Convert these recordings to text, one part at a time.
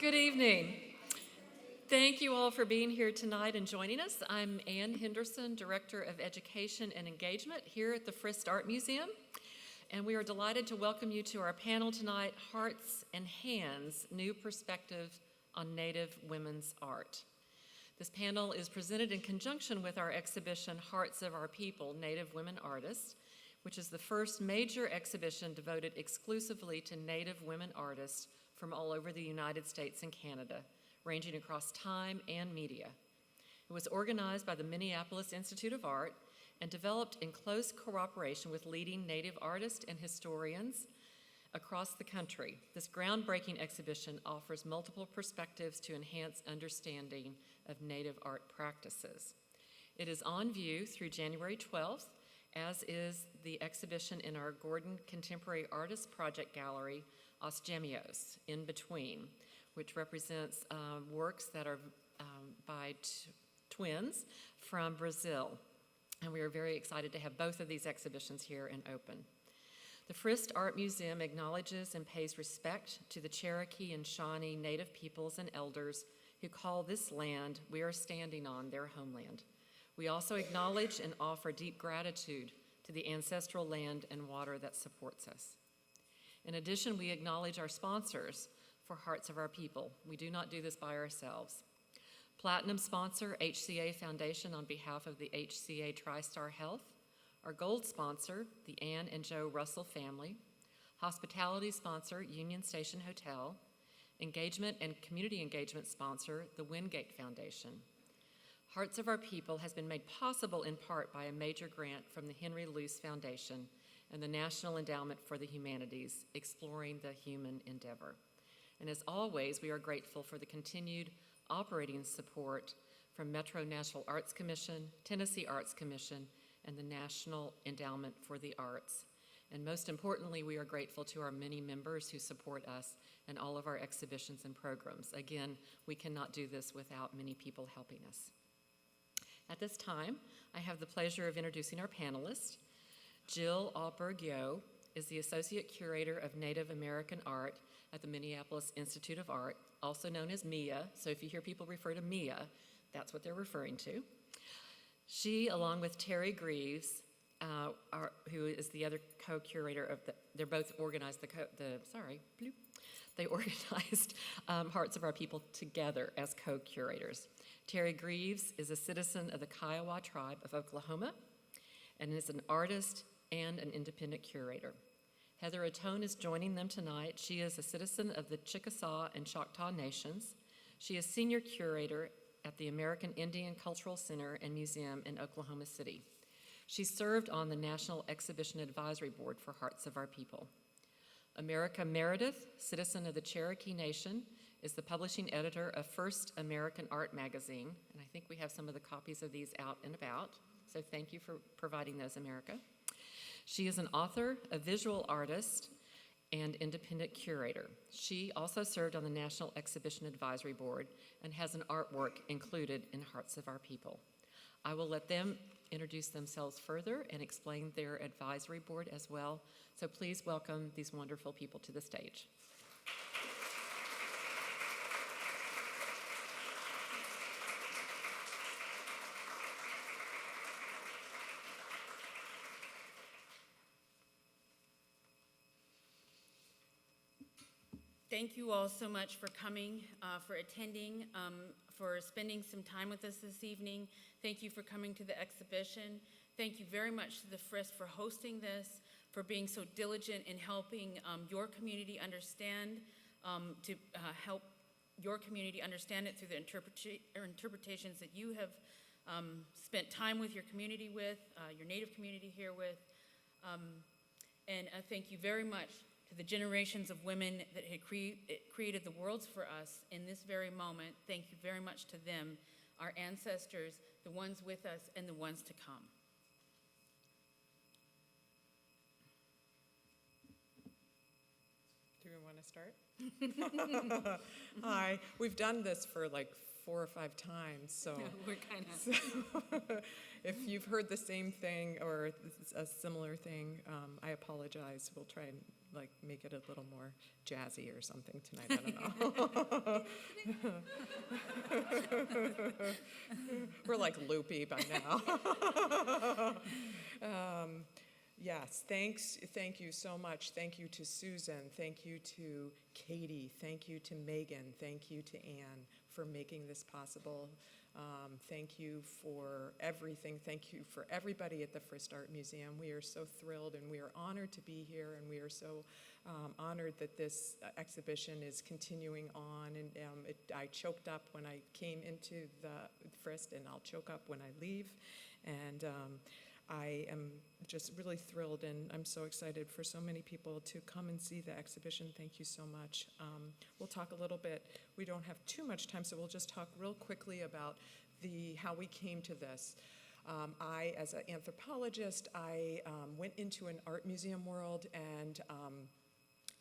Good evening. Thank you all for being here tonight and joining us. I'm Ann Henderson, Director of Education and Engagement here at the Frist Art Museum, and we are delighted to welcome you to our panel tonight, Hearts and Hands, New Perspective on Native Women's Art. This panel is presented in conjunction with our exhibition, Hearts of Our People, Native Women Artists, which is the first major exhibition devoted exclusively to Native women artists from all over the United States and Canada, ranging across time and media. It was organized by the Minneapolis Institute of Art and developed in close cooperation with leading Native artists and historians across the country. This groundbreaking exhibition offers multiple perspectives to enhance understanding of Native art practices. It is on view through January 12th, as is the exhibition in our Gordon Contemporary Artists Project Gallery, Os Gêmeos, In Between, which represents works that are by twins from Brazil. And we are very excited to have both of these exhibitions here and open. The Frist Art Museum acknowledges and pays respect to the Cherokee and Shawnee Native peoples and elders who call this land we are standing on their homeland. We also acknowledge and offer deep gratitude to the ancestral land and water that supports us. In addition, we acknowledge our sponsors for Hearts of Our People. We do not do this by ourselves. Platinum sponsor, HCA Foundation, on behalf of the HCA TriStar Health. Our gold sponsor, the Ann and Joe Russell family. Hospitality sponsor, Union Station Hotel. Engagement and community engagement sponsor, the Wingate Foundation. Hearts of Our People has been made possible in part by a major grant from the Henry Luce Foundation and the National Endowment for the Humanities, Exploring the Human Endeavor. And as always, we are grateful for the continued operating support from Metro Nashville Arts Commission, Tennessee Arts Commission, and the National Endowment for the Arts. And most importantly, we are grateful to our many members who support us and all of our exhibitions and programs. Again, we cannot do this without many people helping us. At this time, I have the pleasure of introducing our panelists. Jill Ahlberg Yohe is the Associate Curator of Native American Art at the Minneapolis Institute of Art, also known as MIA. So if you hear people refer to MIA, that's what they're referring to. She, along with Teri Greeves, who is the other co-curator of they're both organized they organized Hearts of Our People together as co-curators. Teri Greeves is a citizen of the Kiowa tribe of Oklahoma and is an artist and an independent curator. Heather Ahtone is joining them tonight. She is a citizen of the Chickasaw and Choctaw Nations. She is senior curator at the American Indian Cultural Center and Museum in Oklahoma City. She served on the National Exhibition Advisory Board for Hearts of Our People. America Meredith, citizen of the Cherokee Nation, is the publishing editor of First American Art magazine, and I think we have some of the copies of these out and about, so thank you for providing those, America. She is an author, a visual artist, and independent curator. She also served on the National Exhibition Advisory Board and has an artwork included in Hearts of Our People. I will let them introduce themselves further and explain their advisory board as well, so please welcome these wonderful people to the stage. Thank you all so much for coming, for attending, for spending some time with us this evening. Thank you for coming to the exhibition. Thank you very much to the Frist for hosting this, for being so diligent in helping your community understand, to help your community understand it through the interpretations that you have spent time with your community with, your Native community here with. And thank you very much to the generations of women that had created the worlds for us in this very moment. Thank you very much to them, our ancestors, the ones with us and the ones to come. Do we want to start? Hi, we've done this for like 4 or 5 times, so We're kind of if you've heard the same thing or a similar thing, I apologize. We'll try and like make it a little more jazzy or something tonight. I don't know. We're like loopy by now. Yes, thank you so much. Thank you to Susan, thank you to Katie, thank you to Megan, thank you to Anne for making this possible. Thank you for everything. Thank you for everybody at the Frist Art Museum. We are so thrilled and we are honored to be here, and we are so honored that this exhibition is continuing on. And I choked up when I came into the Frist, and I'll choke up when I leave. And I am just really thrilled, and I'm so excited for so many people to come and see the exhibition. Thank you so much. We'll talk a little bit. We don't have too much time, so we'll just talk real quickly about how we came to this. I, as an anthropologist, I went into an art museum world, and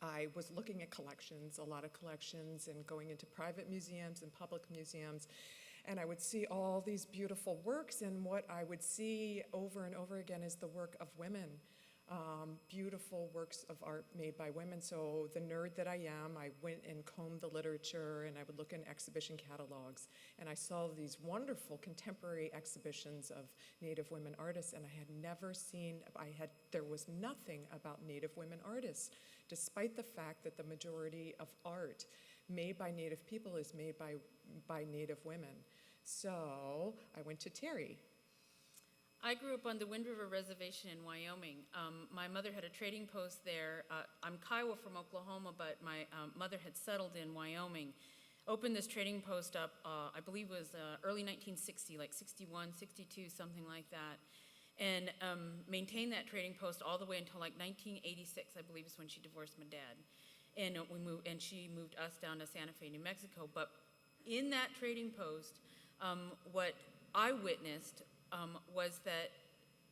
I was looking at collections, a lot of collections, and going into private museums and public museums. And I would see all these beautiful works, and what I would see over and over again is the work of women, beautiful works of art made by women. So the nerd that I am, I went and combed the literature, and I would look in exhibition catalogs, and I saw these wonderful contemporary exhibitions of Native women artists, and I had never seen, there was nothing about Native women artists, despite the fact that the majority of art made by Native people is made by Native women. So I went to Teri. I grew up on the Wind River Reservation in Wyoming. My mother had a trading post there. I'm Kiowa from Oklahoma, but my mother had settled in Wyoming. Opened this trading post up, I believe it was early 1960, like 61, 62, something like that. And maintained that trading post all the way until like 1986, I believe is when she divorced my dad. And she moved us down to Santa Fe, New Mexico. But in that trading post, what I witnessed was that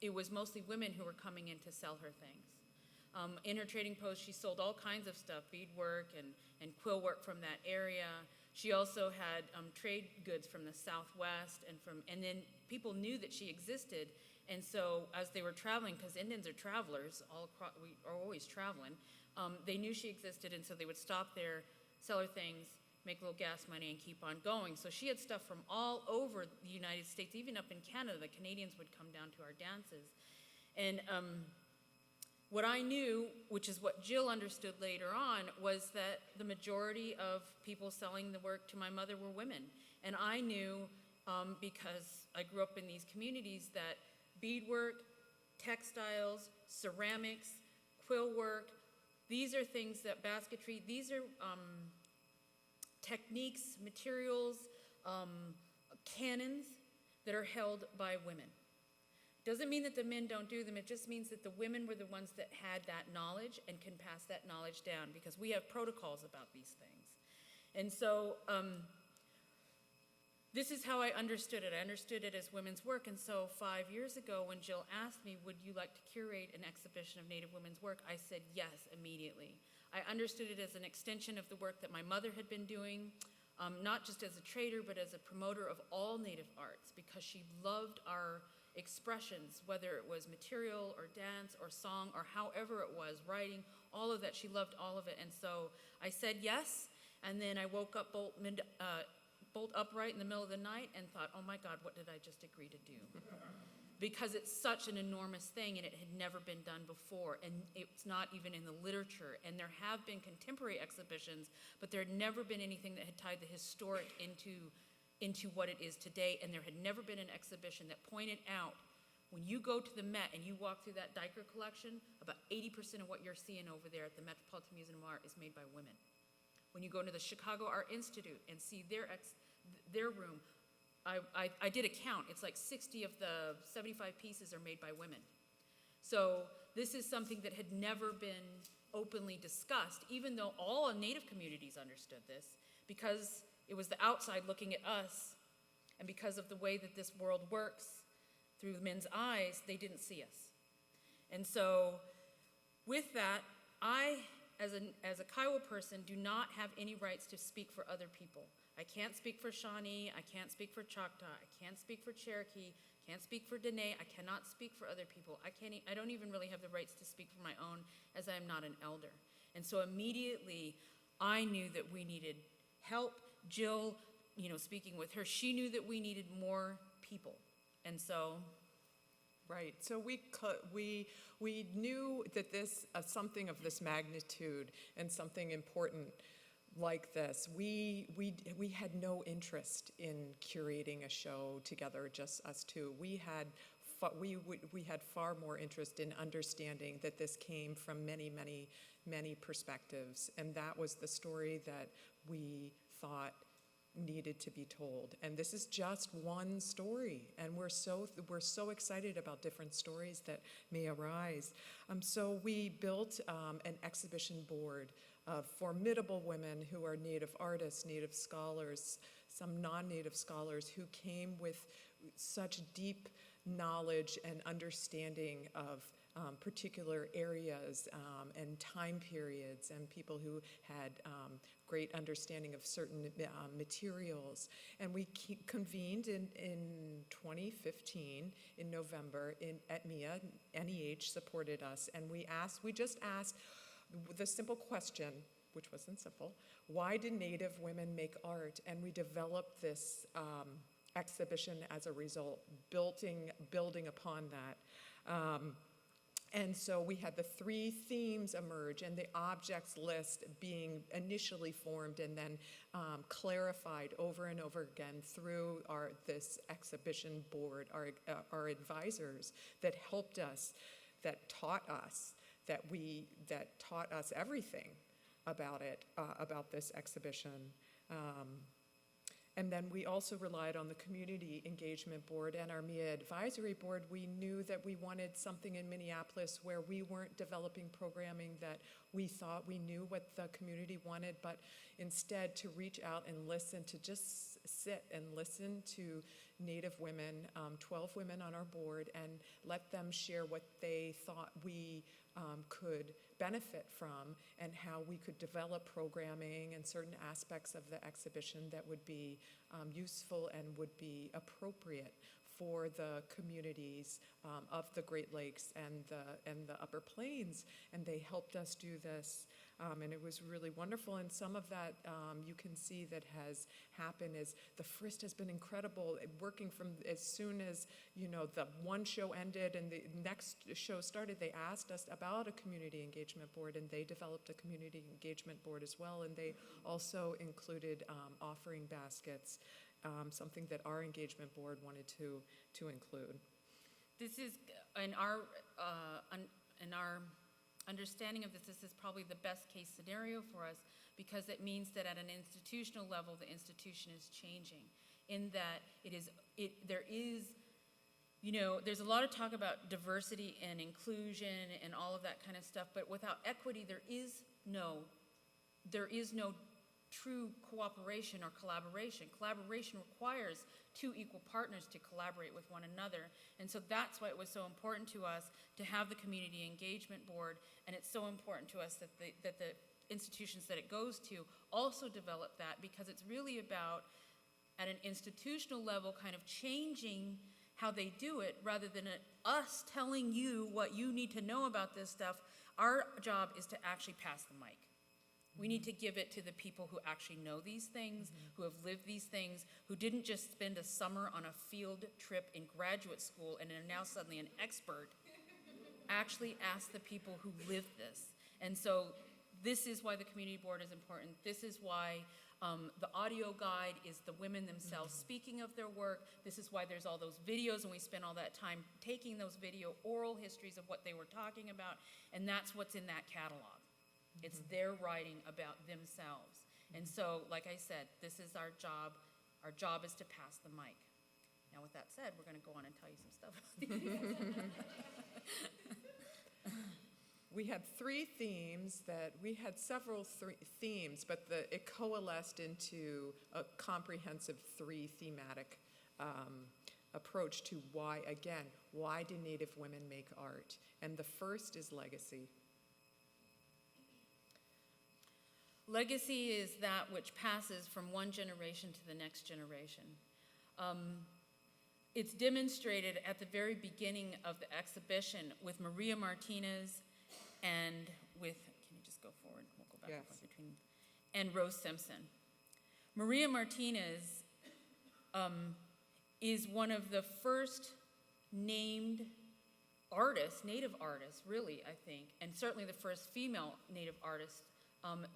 it was mostly women who were coming in to sell her things. In her trading post, she sold all kinds of stuff, beadwork and quill work from that area. She also had trade goods from the Southwest, and then people knew that she existed. And so as they were traveling, because Indians are travelers, we are always traveling, they knew she existed, and so they would stop there, sell her things, make a little gas money, and keep on going. So she had stuff from all over the United States, even up in Canada. The Canadians would come down to our dances. And what I knew, which is what Jill understood later on, was that the majority of people selling the work to my mother were women. And I knew, because I grew up in these communities, that beadwork, textiles, ceramics, quill work, these are things that basketry, these are techniques, materials, canons that are held by women. Doesn't mean that the men don't do them, it just means that the women were the ones that had that knowledge and can pass that knowledge down, because we have protocols about these things. And so this is how I understood it. I understood it as women's work, and so 5 years ago when Jill asked me, would you like to curate an exhibition of Native women's work, I said yes immediately. I understood it as an extension of the work that my mother had been doing, not just as a trader, but as a promoter of all Native arts, because she loved our expressions, whether it was material or dance or song or however it was, writing, all of that. She loved all of it. And so I said yes, and then I woke up bolt upright in the middle of the night and thought, oh my God, what did I just agree to do? Because it's such an enormous thing, and it had never been done before, and it's not even in the literature. And there have been contemporary exhibitions, but there had never been anything that had tied the historic into what it is today, and there had never been an exhibition that pointed out, when you go to the Met and you walk through that Diker collection, about 80% of what you're seeing over there at the Metropolitan Museum of Art is made by women. When you go to the Chicago Art Institute and see their room, I did a count. It's like 60 of the 75 pieces are made by women. So this is something that had never been openly discussed, even though all Native communities understood this, because it was the outside looking at us, and because of the way that this world works through men's eyes, they didn't see us. And so with that, I, as a Kiowa person, do not have any rights to speak for other people. I can't speak for Shawnee, I can't speak for Choctaw, I can't speak for Cherokee, can't speak for Dene, I cannot speak for other people. I don't even really have the rights to speak for my own, as I am not an elder. And so immediately, I knew that we needed help. Jill, speaking with her, she knew that we needed more people. And so... Right, so we knew that this, something of this magnitude and something important like this, we had no interest in curating a show together, just us two. We had far more interest in understanding that this came from many, many, many perspectives, and that was the story that we thought needed to be told. And this is just one story, and we're so excited about different stories that may arise. So we built an exhibition board of formidable women who are Native artists, Native scholars, some non-Native scholars who came with such deep knowledge and understanding of particular areas and time periods, and people who had great understanding of certain materials. And we convened in 2015, in November, at MIA. NEH supported us, and we just asked the simple question, which wasn't simple: why did Native women make art? And we developed this exhibition as a result, building upon that. And so we had the 3 themes emerge, and the objects list being initially formed and then clarified over and over again through this exhibition board, our advisors that helped us, that taught us everything about it, about this exhibition. And then we also relied on the Community Engagement Board and our MIA Advisory Board. We knew that we wanted something in Minneapolis where we weren't developing programming that we thought we knew what the community wanted, but instead to reach out and listen, to just sit and listen to Native women, 12 women on our board, and let them share what they thought we could benefit from, and how we could develop programming and certain aspects of the exhibition that would be useful and would be appropriate for the communities of the Great Lakes and the Upper Plains. And they helped us do this, and it was really wonderful. And some of that you can see that has happened is the Frist has been incredible, working from as soon as the one show ended and the next show started. They asked us about a community engagement board, and they developed a community engagement board as well. And they also included offering baskets, something that our engagement board wanted to include. This is, in our understanding of this, this is probably the best case scenario for us, because it means that at an institutional level, the institution is changing, in that there's a lot of talk about diversity and inclusion and all of that kind of stuff, but without equity, there is no true cooperation or collaboration. Collaboration requires 2 equal partners to collaborate with one another. And so that's why it was so important to us to have the Community Engagement Board, and it's so important to us that the institutions that it goes to also develop that, because it's really about, at an institutional level, kind of changing how they do it, rather than us telling you what you need to know about this stuff. Our job is to actually pass the mic. We need to give it to the people who actually know these things, who have lived these things, who didn't just spend a summer on a field trip in graduate school and are now suddenly an expert. Actually ask the people who lived this. And so this is why the community board is important. This is why the audio guide is the women themselves speaking of their work. This is why there's all those videos, and we spent all that time taking those video oral histories of what they were talking about, and that's what's in that catalog. It's their writing about themselves. And so, like I said, this is our job. Our job is to pass the mic. Now, with that said, we're going to go on and tell you some stuff. We had 3 themes we had several themes, but it coalesced into a comprehensive 3 thematic approach to why do Native women make art? And the first is legacy. Legacy is that which passes from one generation to the next generation. It's demonstrated at the very beginning of the exhibition with Maria Martinez and with, can you just go forward? and Yes. forth between, and Rose Simpson. Maria Martinez is one of the first named artists, native artists, really, I think, and certainly the first female native artist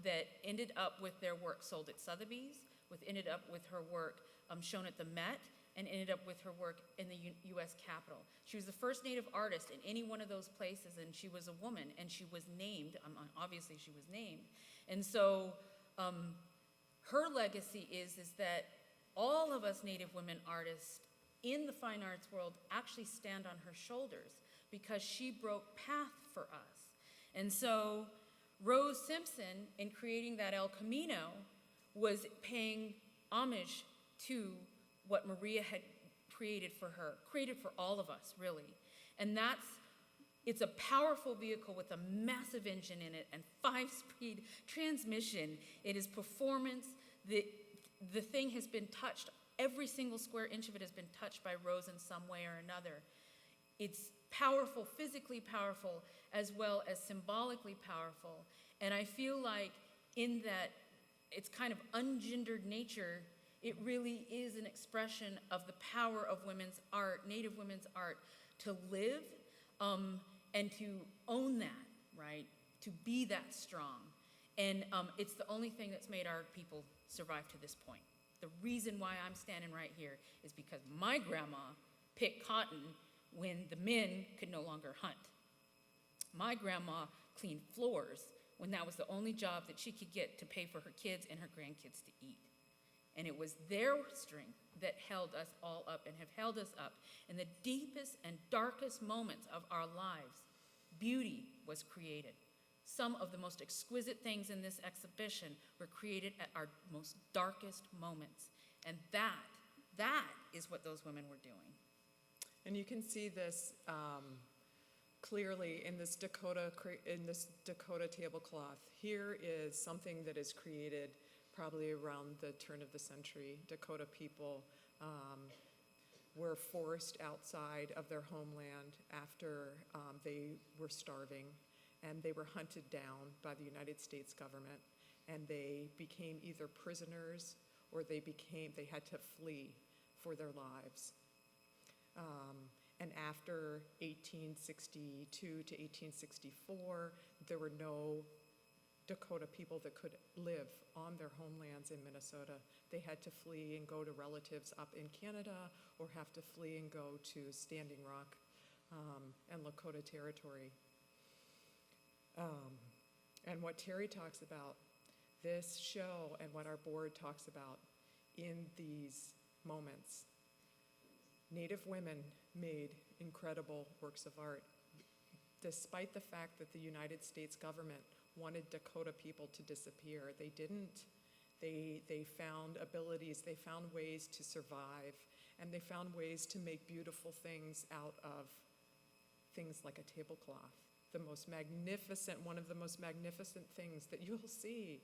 that ended up with their work sold at Sotheby's, ended up with her work shown at the Met, and ended up with her work in the U.S. Capitol. She was the first native artist in any one of those places, and she was a woman, and she was named, obviously she was named. And so her legacy is that all of us Native women artists in the fine arts world actually stand on her shoulders because she broke path for us. And so Rose Simpson, in creating that El Camino, was paying homage to what Maria had created for her, created for all of us, really. And it's a powerful vehicle with a massive engine in it and 5-speed transmission. It is performance. The thing has been touched. Every single square inch of it has been touched by Rose in some way or another. It's powerful, physically powerful, as well as symbolically powerful. And I feel like in that it's kind of ungendered nature, it really is an expression of the power of women's art, Native women's art, to live and to own that, right? To be that strong. And it's the only thing that's made our people survive to this point. The reason why I'm standing right here is because my grandma picked cotton when the men could no longer hunt. My grandma cleaned floors when that was the only job that she could get to pay for her kids and her grandkids to eat. And it was their strength that held us all up and have held us up. In the deepest and darkest moments of our lives, beauty was created. Some of the most exquisite things in this exhibition were created at our most darkest moments. And that is what those women were doing. And you can see this clearly in this Dakota tablecloth. Here is something that is created probably around the turn of the century. Dakota people were forced outside of their homeland after they were starving, and they were hunted down by the United States government, and they became either prisoners or they had to flee for their lives. And after 1862 to 1864, there were no Dakota people that could live on their homelands in Minnesota. They had to flee and go to relatives up in Canada, or have to flee and go to Standing Rock and Lakota Territory. And what Teri talks about, this show, and what our board talks about in these moments, Native women made incredible works of art, despite the fact that the United States government wanted Dakota people to disappear. They didn't. They found abilities, they found ways to survive, and they found ways to make beautiful things out of things like a tablecloth. One of the most magnificent things that you'll see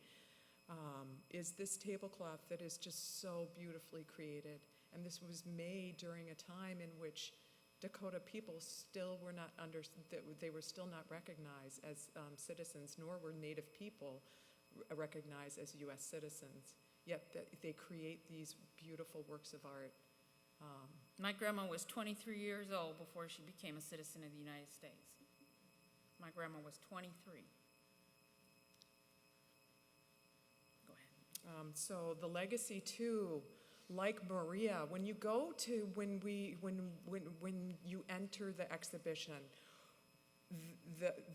is this tablecloth that is just so beautifully created. And this was made during a time in which Dakota people still were not they were still not recognized as citizens, nor were Native people recognized as U.S. citizens. Yet they create these beautiful works of art. My grandma was 23 years old before she became a citizen of the United States. My grandma was 23. Go ahead. So the legacy too, like Maria, when you enter the exhibition,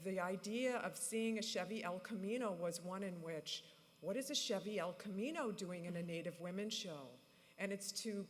the idea of seeing a Chevy El Camino was one in which, what is a Chevy El Camino doing in a Native women's show? And it's to,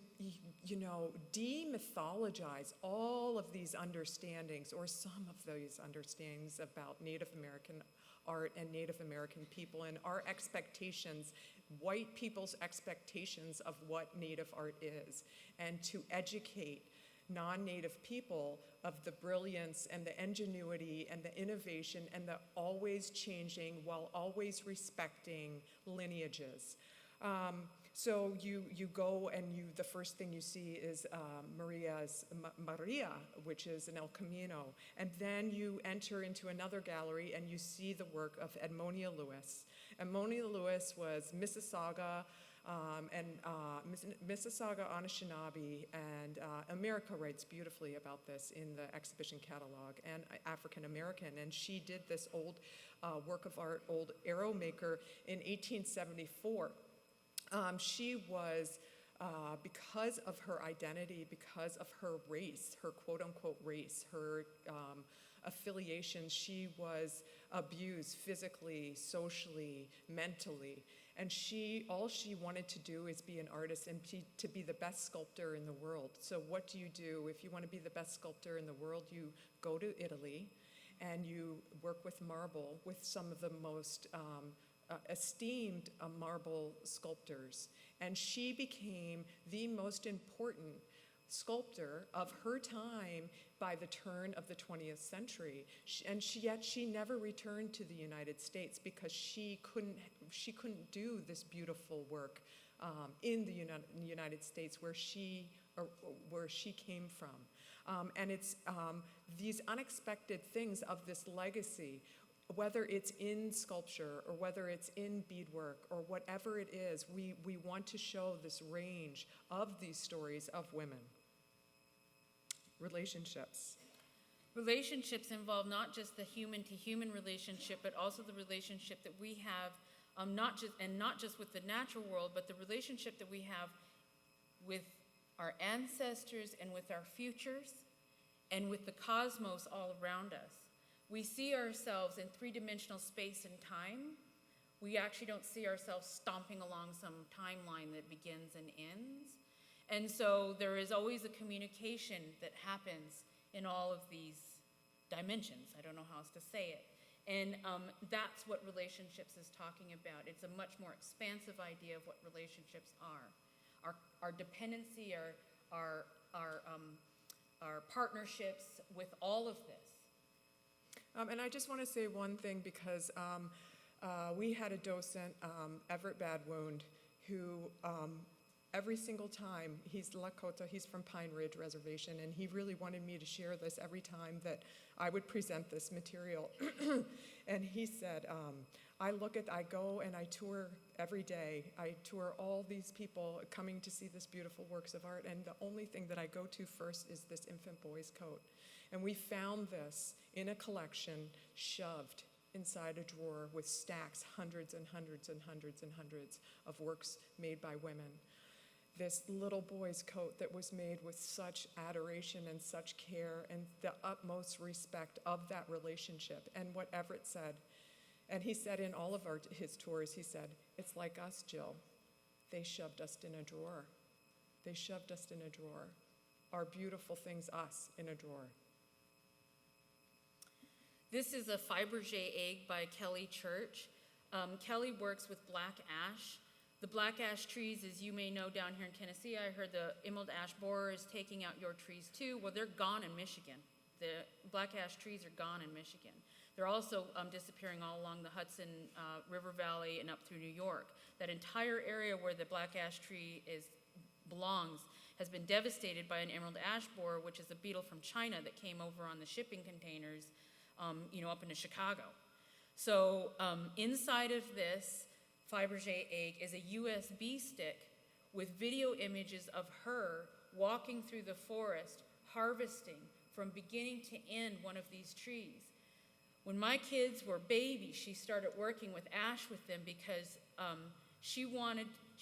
demythologize all of these understandings, or some of those understandings about Native American art and Native American people, and our expectations, white people's expectations of what Native art is, and to educate non-Native people of the brilliance and the ingenuity and the innovation and the always changing while always respecting lineages. So you go and the first thing you see is Maria, which is an El Camino. And then you enter into another gallery and you see the work of Ammonia Lewis. Ammonia Lewis was Mississauga, Mississauga Anishinaabe, and America writes beautifully about this in the exhibition catalog, and African American. And she did this old work of art, old arrow maker, in 1874. She was, because of her identity, because of her race, her quote-unquote race, her affiliation, she was abused physically, socially, mentally. And all she wanted to do is be an artist and to be the best sculptor in the world. So what do? If you want to be the best sculptor in the world, you go to Italy and you work with marble, with some of the most esteemed marble sculptors. And she became the most important sculptor of her time by the turn of the 20th century. Yet she never returned to the United States because she couldn't do this beautiful work in the United States where she came from. And it's these unexpected things of this legacy, whether it's in sculpture or whether it's in beadwork or whatever it is, we want to show this range of these stories of women. Relationships. Relationships involve not just the human-to-human relationship, but also the relationship that we have, not just with the natural world, but the relationship that we have with our ancestors and with our futures and with the cosmos all around us. We see ourselves in three-dimensional space and time. We actually don't see ourselves stomping along some timeline that begins and ends. And so there is always a communication that happens in all of these dimensions. I don't know how else to say it. And that's what relationships is talking about. It's a much more expansive idea of what relationships are. Our dependency, our partnerships with all of this. And I just want to say one thing because we had a docent, Everett Badwound, who every single time, he's Lakota, he's from Pine Ridge Reservation, and he really wanted me to share this every time that I would present this material. And he said, I go and I tour every day. I tour all these people coming to see this beautiful works of art, and the only thing that I go to first is this infant boy's coat. And we found this in a collection shoved inside a drawer with stacks, hundreds and hundreds and hundreds and hundreds of works made by women. This little boy's coat that was made with such adoration and such care and the utmost respect of that relationship. And what Everett said, and he said in all of his tours, he said, it's like us, Jill. They shoved us in a drawer. They shoved us in a drawer. Our beautiful things, us, in a drawer. This is a Fabergé egg by Kelly Church. Kelly works with black ash. The black ash trees, as you may know down here in Tennessee, I heard the emerald ash borer is taking out your trees too. Well, they're gone in Michigan. The black ash trees are gone in Michigan. They're also disappearing all along the Hudson River Valley and up through New York. That entire area where the black ash tree belongs has been devastated by an emerald ash borer, which is a beetle from China that came over on the shipping containers up into Chicago. So inside of this Fabergé egg is a USB stick with video images of her walking through the forest, harvesting from beginning to end one of these trees. When my kids were babies, she started working with ash with them because she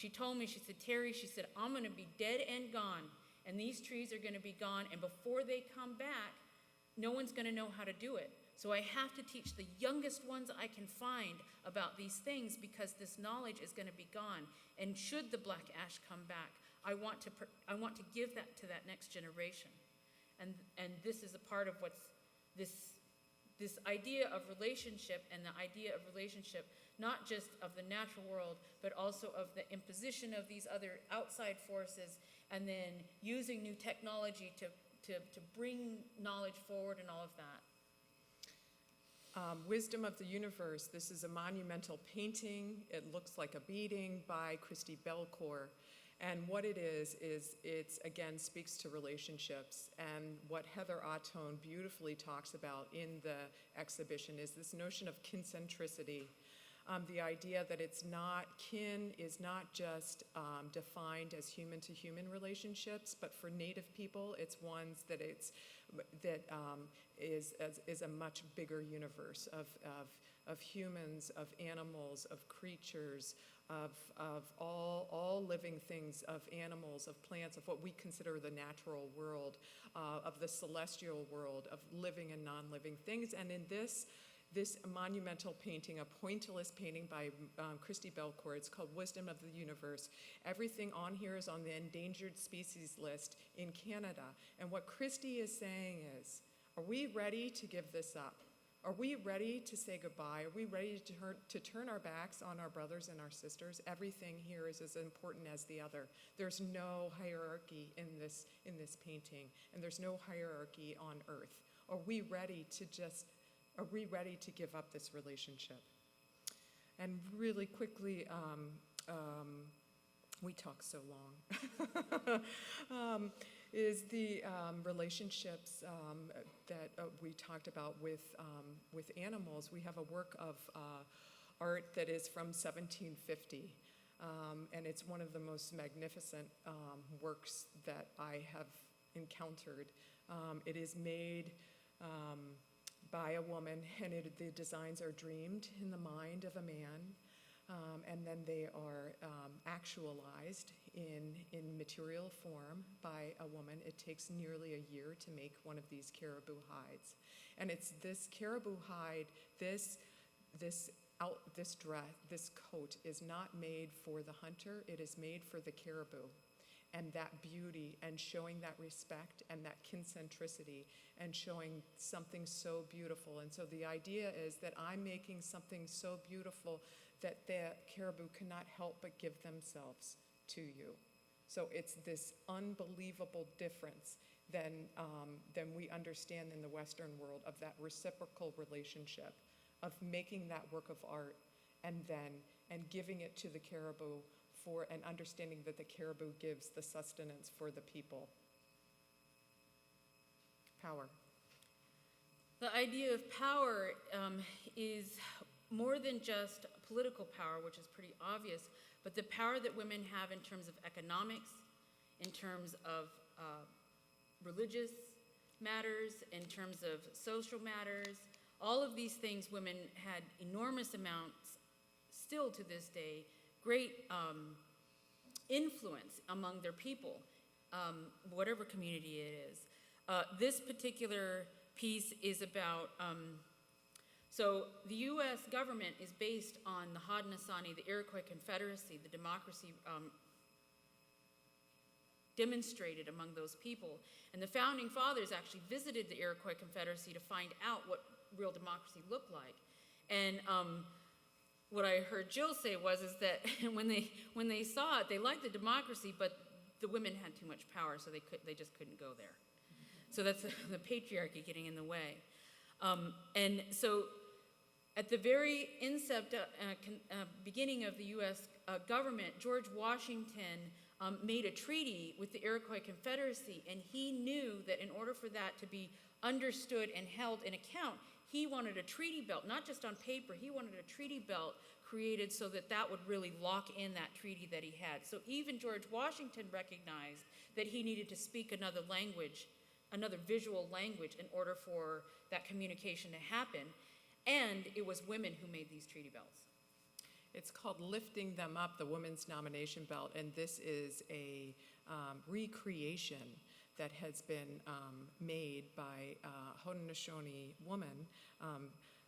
told me, she said, Teri, she said, I'm gonna be dead and gone, and these trees are gonna be gone, and before they come back, no one's gonna know how to do it. So I have to teach the youngest ones I can find about these things because this knowledge is going to be gone. And should the black ash come back, I want to give that to that next generation. And this is a part of what's this idea of relationship, and the idea of relationship not just of the natural world, but also of the imposition of these other outside forces, and then using new technology to bring knowledge forward and all of that. Wisdom of the Universe. This is a monumental painting. It looks like a beading by Christy Belcourt. And what it is it's, again, speaks to relationships. And what Heather Ahtone beautifully talks about in the exhibition is this notion of kincentricity. The idea that it's not, kin is not just defined as human-to-human relationships, but for Native people, it's ones that is a much bigger universe of humans, of animals, of creatures, of all living things, of animals, of plants, of what we consider the natural world, of the celestial world, of living and non-living things. And in this monumental painting, a pointillist painting by Christy Belcourt, it's called Wisdom of the Universe. Everything on here is on the endangered species list in Canada. And what Christy is saying is, are we ready to give this up? Are we ready to say goodbye? Are we ready to turn our backs on our brothers and our sisters? Everything here is as important as the other. There's no hierarchy in this painting, and there's no hierarchy on earth. Are we ready to give up this relationship? And really quickly, we talk so long, is the relationships that we talked about with animals. We have a work of art that is from 1750, and it's one of the most magnificent works that I have encountered. It is made by a woman, and the designs are dreamed in the mind of a man, and then they are actualized in material form by a woman. It takes nearly a year to make one of these caribou hides. And it's this caribou hide, this coat is not made for the hunter, it is made for the caribou. And that beauty, and showing that respect, and that kincentricity, and showing something so beautiful. And so the idea is that I'm making something so beautiful that the caribou cannot help but give themselves to you. So it's this unbelievable difference than we understand in the Western world, of that reciprocal relationship, of making that work of art and giving it to the caribou, for an understanding that the caribou gives the sustenance for the people. Power. The idea of power is more than just political power, which is pretty obvious, but the power that women have in terms of economics, in terms of religious matters, in terms of social matters. All of these things women had enormous amounts, still to this day, great influence among their people, whatever community it is. This particular piece is about, so the U.S. government is based on the Haudenosaunee, the Iroquois Confederacy, the democracy demonstrated among those people. And the founding fathers actually visited the Iroquois Confederacy to find out what real democracy looked like. And what I heard Jill say is that when they saw it, they liked the democracy, but the women had too much power, so they just couldn't go there. So that's the patriarchy getting in the way. And so at the very beginning of the U.S. Government, George Washington made a treaty with the Iroquois Confederacy, and he knew that in order for that to be understood and held in account, he wanted a treaty belt, not just on paper, he wanted a treaty belt created so that that would really lock in that treaty that he had. So even George Washington recognized that he needed to speak another language, another visual language, in order for that communication to happen. And it was women who made these treaty belts. It's called Lifting Them Up, the Women's Nomination Belt, and this is a recreation that has been made by a Haudenosaunee woman,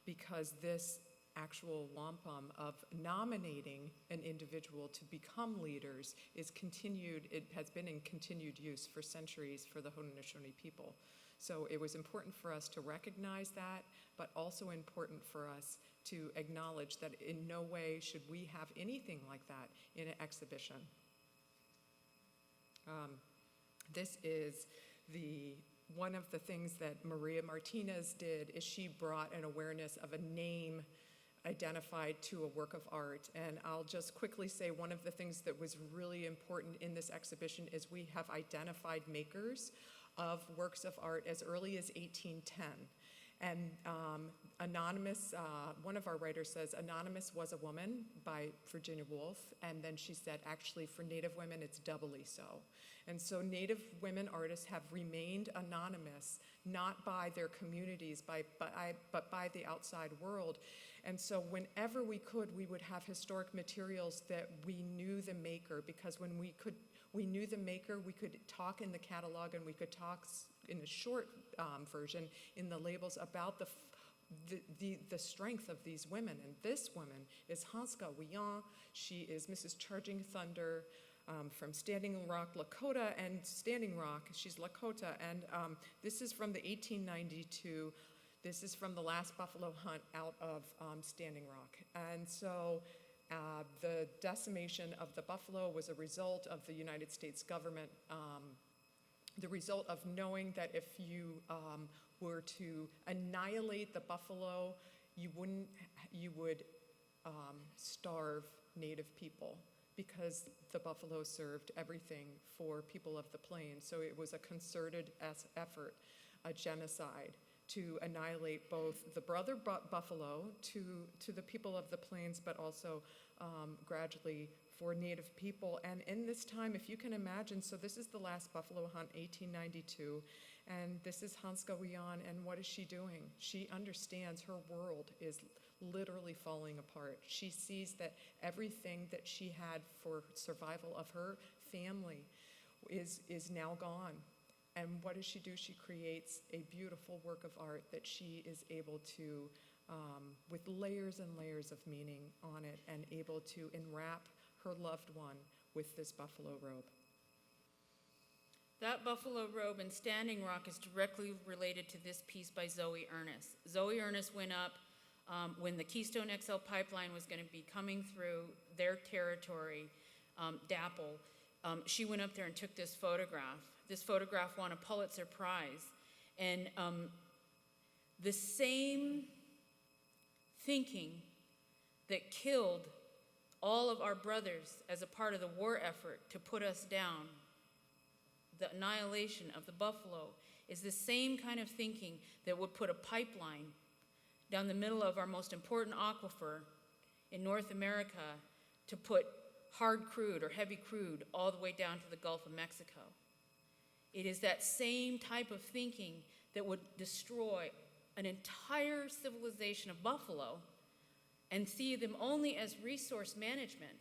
because this actual wampum of nominating an individual to become leaders is continued, it has been in continued use for centuries for the Haudenosaunee people. So it was important for us to recognize that, but also important for us to acknowledge that in no way should we have anything like that in an exhibition. This is the one of the things that Maria Martinez did is she brought an awareness of a name identified to a work of art. And I'll just quickly say one of the things that was really important in this exhibition is we have identified makers of works of art as early as 1810. And Anonymous, one of our writers says, Anonymous was a woman by Virginia Woolf, and then she said, actually, for Native women, it's doubly so. And so Native women artists have remained anonymous, not by their communities, but by the outside world. And so whenever we could, we would have historic materials that we knew the maker, because when we knew the maker, we could talk in the catalog, and we could talk in a short version in the labels about the strength of these women. And this woman is Hanska Wiyan. She is Mrs. Charging Thunder from Standing Rock, Lakota, and Standing Rock, she's Lakota. And this is from the 1892. This is from the last buffalo hunt out of Standing Rock. And so the decimation of the buffalo was a result of the United States government, the result of knowing that if you were to annihilate the buffalo, you would starve Native people, because the buffalo served everything for people of the plains. So it was a concerted effort, a genocide, to annihilate both the brother buffalo to the people of the plains, but also gradually for Native people. And in this time, if you can imagine, so this is the last buffalo hunt, 1892, and this is Hanska Wiyan, and what is she doing? She understands her world is literally falling apart. She sees that everything that she had for survival of her family is now gone. And what does she do? She creates a beautiful work of art that she is able to, with layers and layers of meaning on it, and able to enwrap her loved one with this buffalo robe. That buffalo robe in Standing Rock is directly related to this piece by Zoey Earnest. Zoey Earnest went up when the Keystone XL pipeline was going to be coming through their territory, DAPL. She went up there and took this photograph. This photograph won a Pulitzer Prize. And the same thinking that killed all of our brothers as a part of the war effort to put us down, the annihilation of the buffalo, is the same kind of thinking that would put a pipeline down the middle of our most important aquifer in North America to put hard crude or heavy crude all the way down to the Gulf of Mexico. It is that same type of thinking that would destroy an entire civilization of buffalo and see them only as resource management,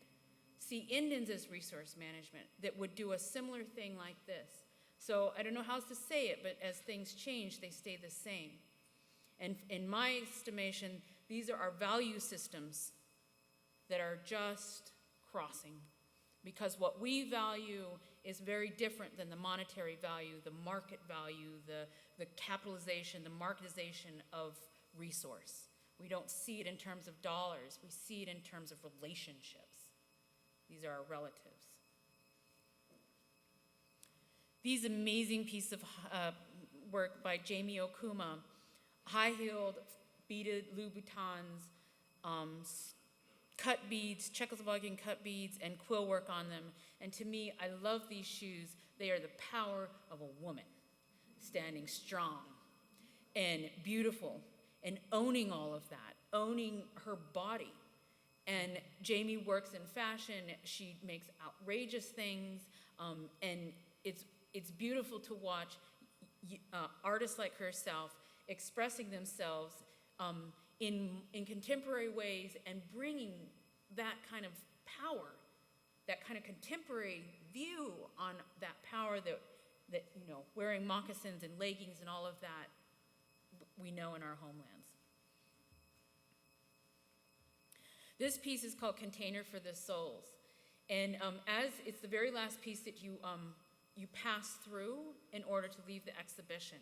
see Indians as resource management, that would do a similar thing like this. So I don't know how else to say it, but as things change, they stay the same. And in my estimation, these are our value systems that are just crossing, because what we value is very different than the monetary value, the market value, the capitalization, the marketization of resource. We don't see it in terms of dollars. We see it in terms of relationships. These are our relatives. These amazing piece of work by Jamie Okuma, high-heeled, beaded Louboutins, cut beads, Czechoslovakian cut beads, and quill work on them. And to me, I love these shoes. They are the power of a woman, standing strong and beautiful and owning all of that, owning her body. And Jamie works in fashion. She makes outrageous things, and it's beautiful to watch artists like herself expressing themselves in contemporary ways and bringing that kind of power, that kind of contemporary view on that power that wearing moccasins and leggings and all of that we know in our homelands. This piece is called Container for the Souls. And as it's the very last piece that you pass through in order to leave the exhibition.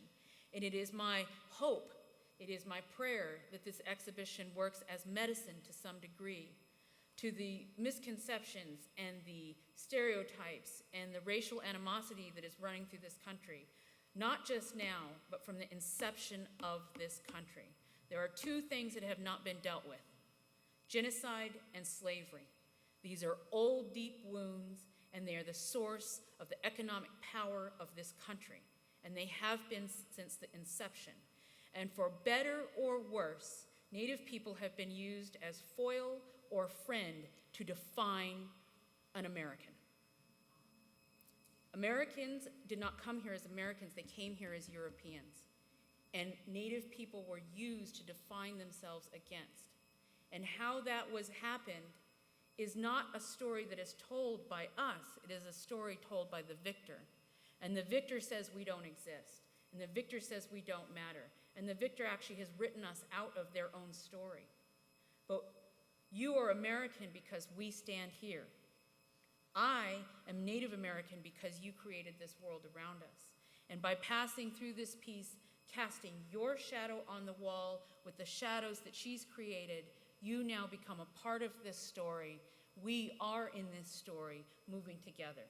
And it is my hope, it is my prayer that this exhibition works as medicine to some degree to the misconceptions and the stereotypes and the racial animosity that is running through this country. not just now, but from the inception of this country. There are two things that have not been dealt with: genocide and slavery. These are old, deep wounds, and they are the source of the economic power of this country, and they have been since the inception. And for better or worse, Native people have been used as foil or friend to define an American. Americans did not come here as Americans, they came here as Europeans. And Native people were used to define themselves against. And how that happened is not a story that is told by us, it is a story told by the victor. And the victor says we don't exist. And the victor says we don't matter. And the victor actually has written us out of their own story. But you are American because we stand here. I am Native American because you created this world around us. And by passing through this piece, casting your shadow on the wall with the shadows that she's created, you now become a part of this story. We are in this story, moving together.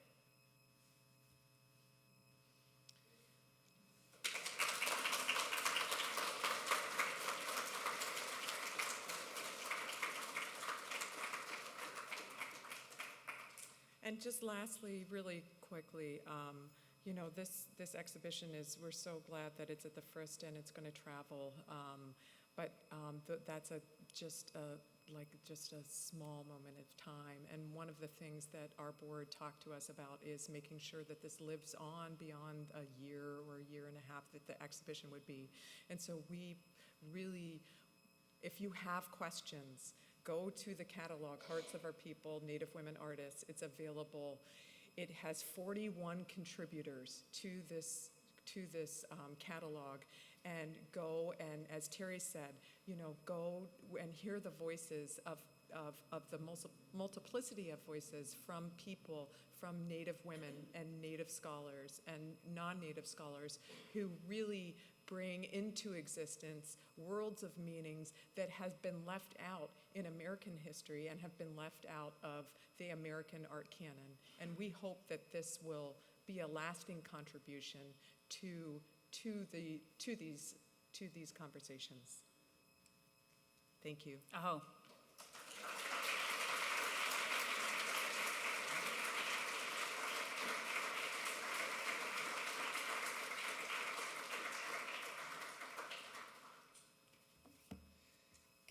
And just lastly, really quickly, this exhibition we're so glad that it's at the Frist and it's going to travel. That's just a small moment of time. And one of the things that our board talked to us about is making sure that this lives on beyond a year or a year and a half that the exhibition would be. And so we really, if you have questions, go to the catalog, Hearts of Our People, Native Women Artists. It's available. It has 41 contributors to this catalog. And go and, as Teri said, go and hear the voices of the multiplicity of voices from people, from Native women and Native scholars and non-Native scholars who really bring into existence worlds of meanings that have been left out in American history and have been left out of the American art canon. And we hope that this will be a lasting contribution to these conversations. Thank you. Aho.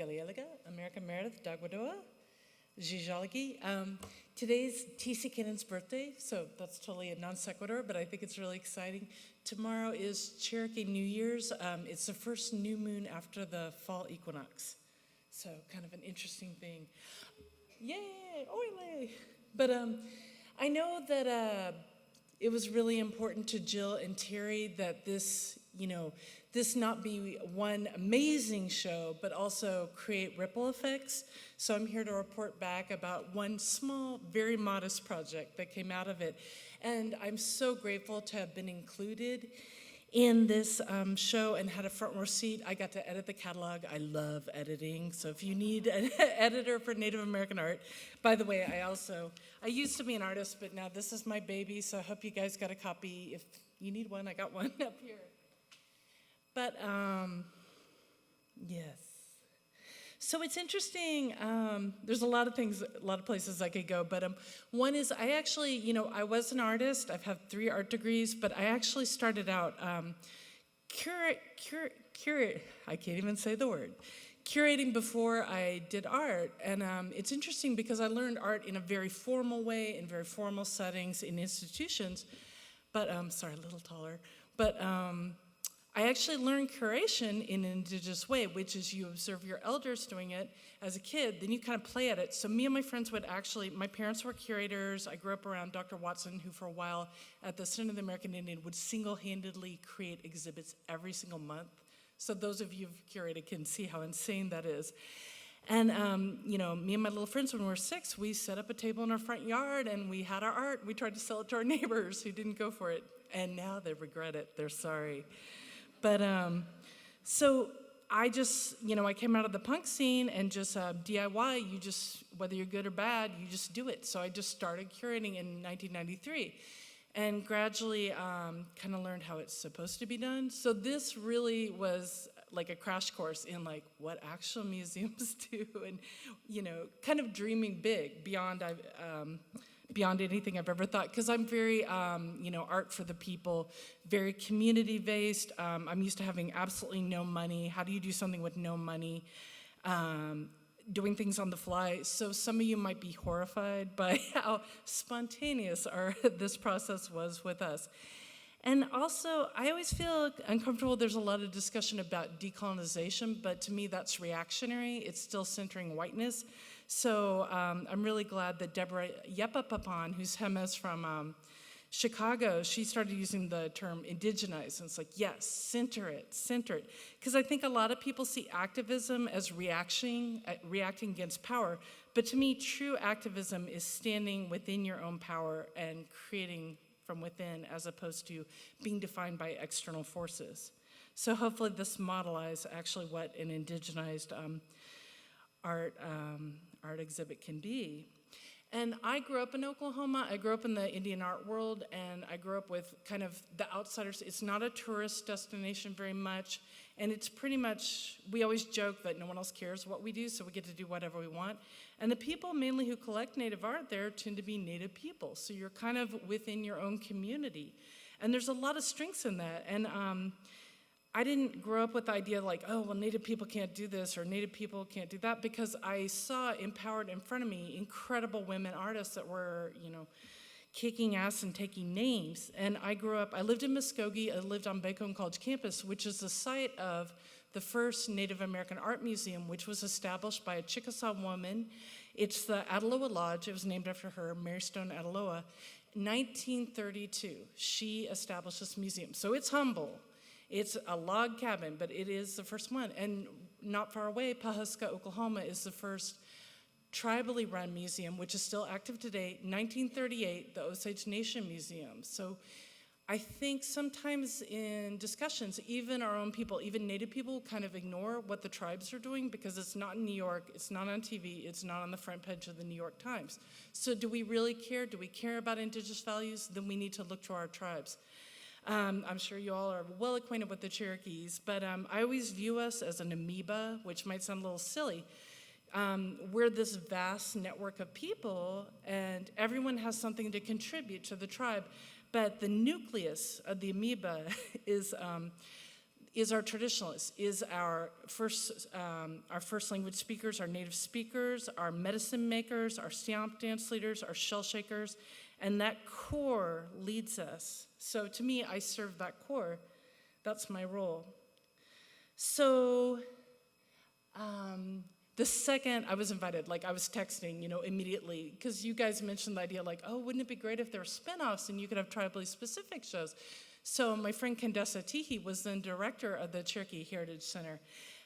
Elega, America Meredith, Dagwadoa, Zijalagi. Today's T.C. Cannon's birthday, so that's totally a non sequitur, but I think it's really exciting. Tomorrow is Cherokee New Year's. It's the first new moon after the fall equinox, so kind of an interesting thing. Yay, oile! But I know that it was really important to Jill and Teri that this not be one amazing show, but also create ripple effects. So I'm here to report back about one small, very modest project that came out of it. And I'm so grateful to have been included in this show and had a front row seat. I got to edit the catalog. I love editing. So if you need an editor for Native American art, by the way, I used to be an artist, but now this is my baby. So I hope you guys got a copy. If you need one, I got one up here. But, yes. So it's interesting. There's a lot of places I could go. But one is I actually, I was an artist. I've had 3 art degrees, but I actually started out I can't even say the word. Curating before I did art. And it's interesting because I learned art in a very formal way, in very formal settings, in institutions. But, sorry, a little taller. But, I actually learned curation in an indigenous way, which is you observe your elders doing it as a kid, then you kind of play at it. So me and my friends my parents were curators. I grew up around Dr. Watson, who for a while at the Center of the American Indian would single-handedly create exhibits every single month. So those of you who've curated can see how insane that is. And, me and my little friends, when we were 6, we set up a table in our front yard and we had our art. We tried to sell it to our neighbors who didn't go for it. And now they regret it. They're sorry. But so I just, I came out of the punk scene and just DIY, whether you're good or bad, you just do it. So I just started curating in 1993. and gradually kind of learned how it's supposed to be done. So this really was like a crash course in like what actual museums do, and kind of dreaming big beyond anything I've ever thought, because I'm very art for the people, very community based. I'm used to having absolutely no money. How do you do something with no money? Doing things on the fly. So some of you might be horrified by how spontaneous this process was with us. And also, I always feel uncomfortable. There's a lot of discussion about decolonization, but to me that's reactionary. It's still centering whiteness. So I'm really glad that Deborah Yepapapan, who's Hemes from Chicago, she started using the term indigenize, and it's like, yes, center it. Because I think a lot of people see activism as reacting against power, but to me, true activism is standing within your own power and creating from within, as opposed to being defined by external forces. So hopefully this modelize actually what an indigenized art exhibit can be. And I grew up in Oklahoma. I grew up in the Indian art world, and I grew up with kind of the outsiders. It's not a tourist destination very much, and it's pretty much, we always joke that no one else cares what we do, so we get to do whatever we want. And the people mainly who collect Native art there tend to be Native people, so you're kind of within your own community. And there's a lot of strengths in that. And I didn't grow up with the idea like, oh, well, Native people can't do this or Native people can't do that, because I saw empowered in front of me incredible women artists that were, kicking ass and taking names. And I lived in Muskogee. I lived on Bacone College campus, which is the site of the first Native American Art Museum, which was established by a Chickasaw woman. It's the Ataloa Lodge. It was named after her, Mary Stone Ataloa. 1932, she established this museum. So it's humble. It's a log cabin, but it is the first one. And not far away, Pahuska, Oklahoma, is the first tribally run museum, which is still active today. 1938, the Osage Nation Museum. So I think sometimes in discussions, even our own people, even Native people, kind of ignore what the tribes are doing because it's not in New York, it's not on TV, it's not on the front page of the New York Times. So do we really care? Do we care about indigenous values? Then we need to look to our tribes. I'm sure you all are well acquainted with the Cherokees, but I always view us as an amoeba, which might sound a little silly. We're this vast network of people, and everyone has something to contribute to the tribe, but the nucleus of the amoeba is our traditionalists, is our first language speakers, our native speakers, our medicine makers, our stamp dance leaders, our shell shakers, and that core leads us. So to me, I serve that core. That's my role. So the second I was invited, I was texting, immediately, because you guys mentioned the idea, oh, wouldn't it be great if there were spinoffs and you could have tribally specific shows? So my friend Candace Teehee was then director of the Cherokee Heritage Center.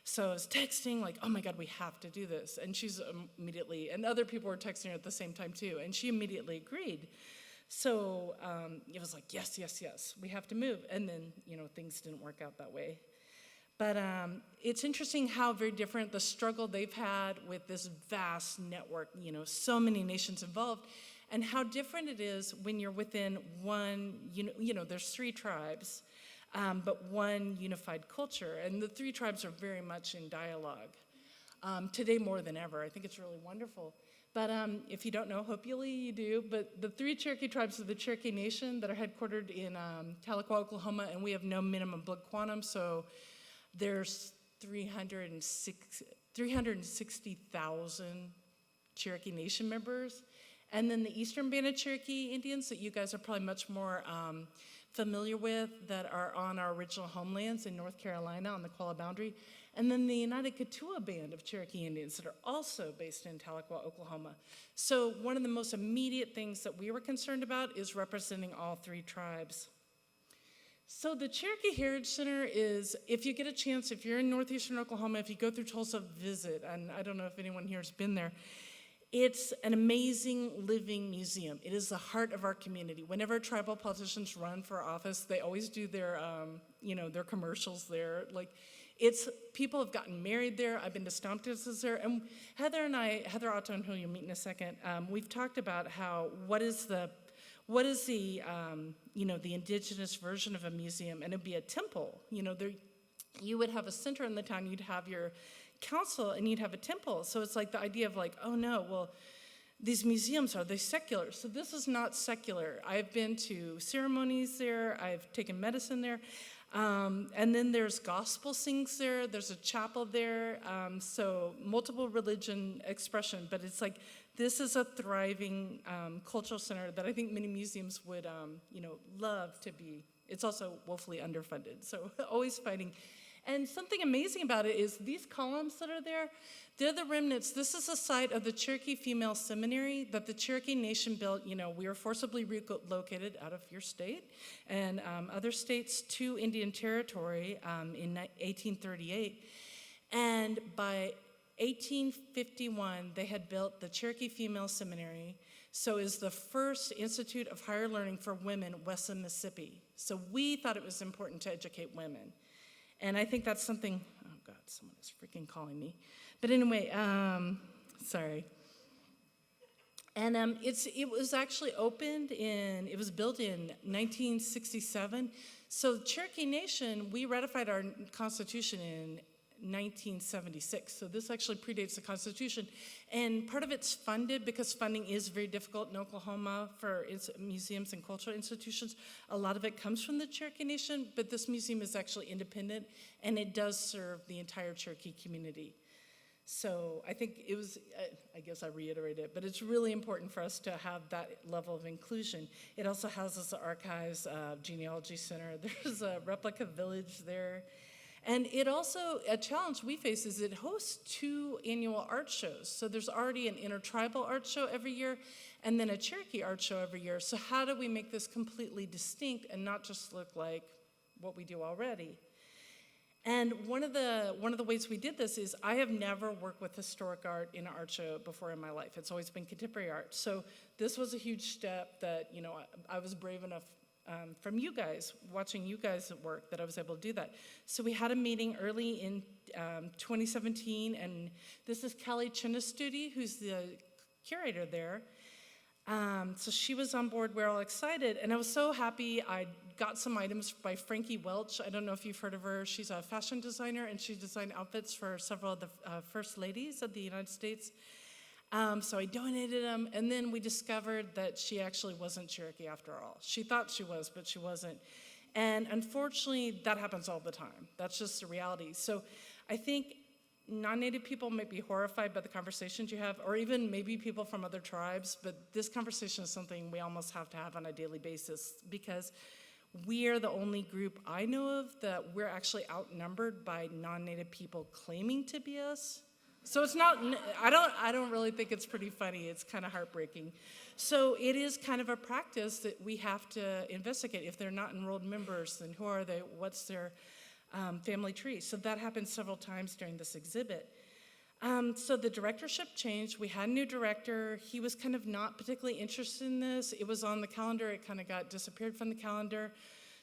So I was texting, oh my God, we have to do this. And she's immediately, and other people were texting her at the same time too, and she immediately agreed. So it was yes, we have to move. And then, things didn't work out that way. But it's interesting how very different the struggle they've had with this vast network, so many nations involved, and how different it is when you're within one, there's 3 tribes, but one unified culture. And the 3 tribes are very much in dialogue. Today more than ever. I think it's really wonderful. But if you don't know, hopefully you do, but the 3 Cherokee tribes of the Cherokee Nation that are headquartered in Tahlequah, Oklahoma, and we have no minimum blood quantum, so there's 360,000 Cherokee Nation members. And then the Eastern Band of Cherokee Indians that you guys are probably much more familiar with, that are on our original homelands in North Carolina on the Qualla boundary. And then the United Kiowa Band of Cherokee Indians that are also based in Tahlequah, Oklahoma. So one of the most immediate things that we were concerned about is representing all 3 tribes. So the Cherokee Heritage Center is, if you get a chance, if you're in northeastern Oklahoma, if you go through Tulsa, visit, and I don't know if anyone here has been there. It's an amazing living museum. It is the heart of our community. Whenever tribal politicians run for office, they always do their commercials there. People have gotten married there. I've been to stomp dances there. And Heather Ahtone, who you'll meet in a second, we've talked about what is the what is the, the indigenous version of a museum? And it'd be a temple. You would have a center in the town, you'd have your council, and you'd have a temple. So it's like the idea of like, oh no, well, these museums, are they secular? So this is not secular. I've been to ceremonies there, I've taken medicine there, and then there's gospel sings there, there's a chapel there, so multiple religion expression, but it's like, this is a thriving cultural center that I think many museums would, love to be. It's also woefully underfunded, so always fighting. And something amazing about it is these columns that are there, they're the remnants. This is a site of the Cherokee Female Seminary that the Cherokee Nation built. We were forcibly relocated out of your state and other states to Indian Territory in 1838. And by 1851, they had built the Cherokee Female Seminary, so is the first institute of higher learning for women west of Mississippi. So we thought it was important to educate women. And I think that's something, oh God, someone is freaking calling me. But anyway, sorry. And it was actually it was built in 1967. So Cherokee Nation, we ratified our Constitution in 1976. So this actually predates the Constitution. And part of it's funded because funding is very difficult in Oklahoma for museums and cultural institutions. A lot of it comes from the Cherokee Nation, but this museum is actually independent, and it does serve the entire Cherokee community. So I think it was, I guess I reiterate it, but it's really important for us to have that level of inclusion. It also houses the archives, genealogy center. There's a replica village there. And it also, a challenge we face is it hosts 2 annual art shows. So there's already an intertribal art show every year and then a Cherokee art show every year. So how do we make this completely distinct and not just look like what we do already? And one of the ways we did this is I have never worked with historic art in an art show before in my life. It's always been contemporary art. So this was a huge step that, I was brave enough from you guys, watching you guys at work, that I was able to do that. So we had a meeting early in 2017, and this is Callie Chinnistudi, who's the curator there. So she was on board, we're all excited, and I was so happy. I got some items by Frankie Welch. I don't know if you've heard of her. She's a fashion designer, and she designed outfits for several of the first ladies of the United States. So I donated them, and then we discovered that she actually wasn't Cherokee after all. She thought she was, but she wasn't. And unfortunately, that happens all the time. That's just the reality. So I think non-Native people might be horrified by the conversations you have, or even maybe people from other tribes, but this conversation is something we almost have to have on a daily basis, because we are the only group I know of that we're actually outnumbered by non-Native people claiming to be us. So it's not, I don't really think it's pretty funny. It's kind of heartbreaking. So it is kind of a practice that we have to investigate. If they're not enrolled members, then who are they? What's their family tree? So that happened several times during this exhibit. So the directorship changed. We had a new director. He was kind of not particularly interested in this. It was on the calendar. It kind of disappeared from the calendar.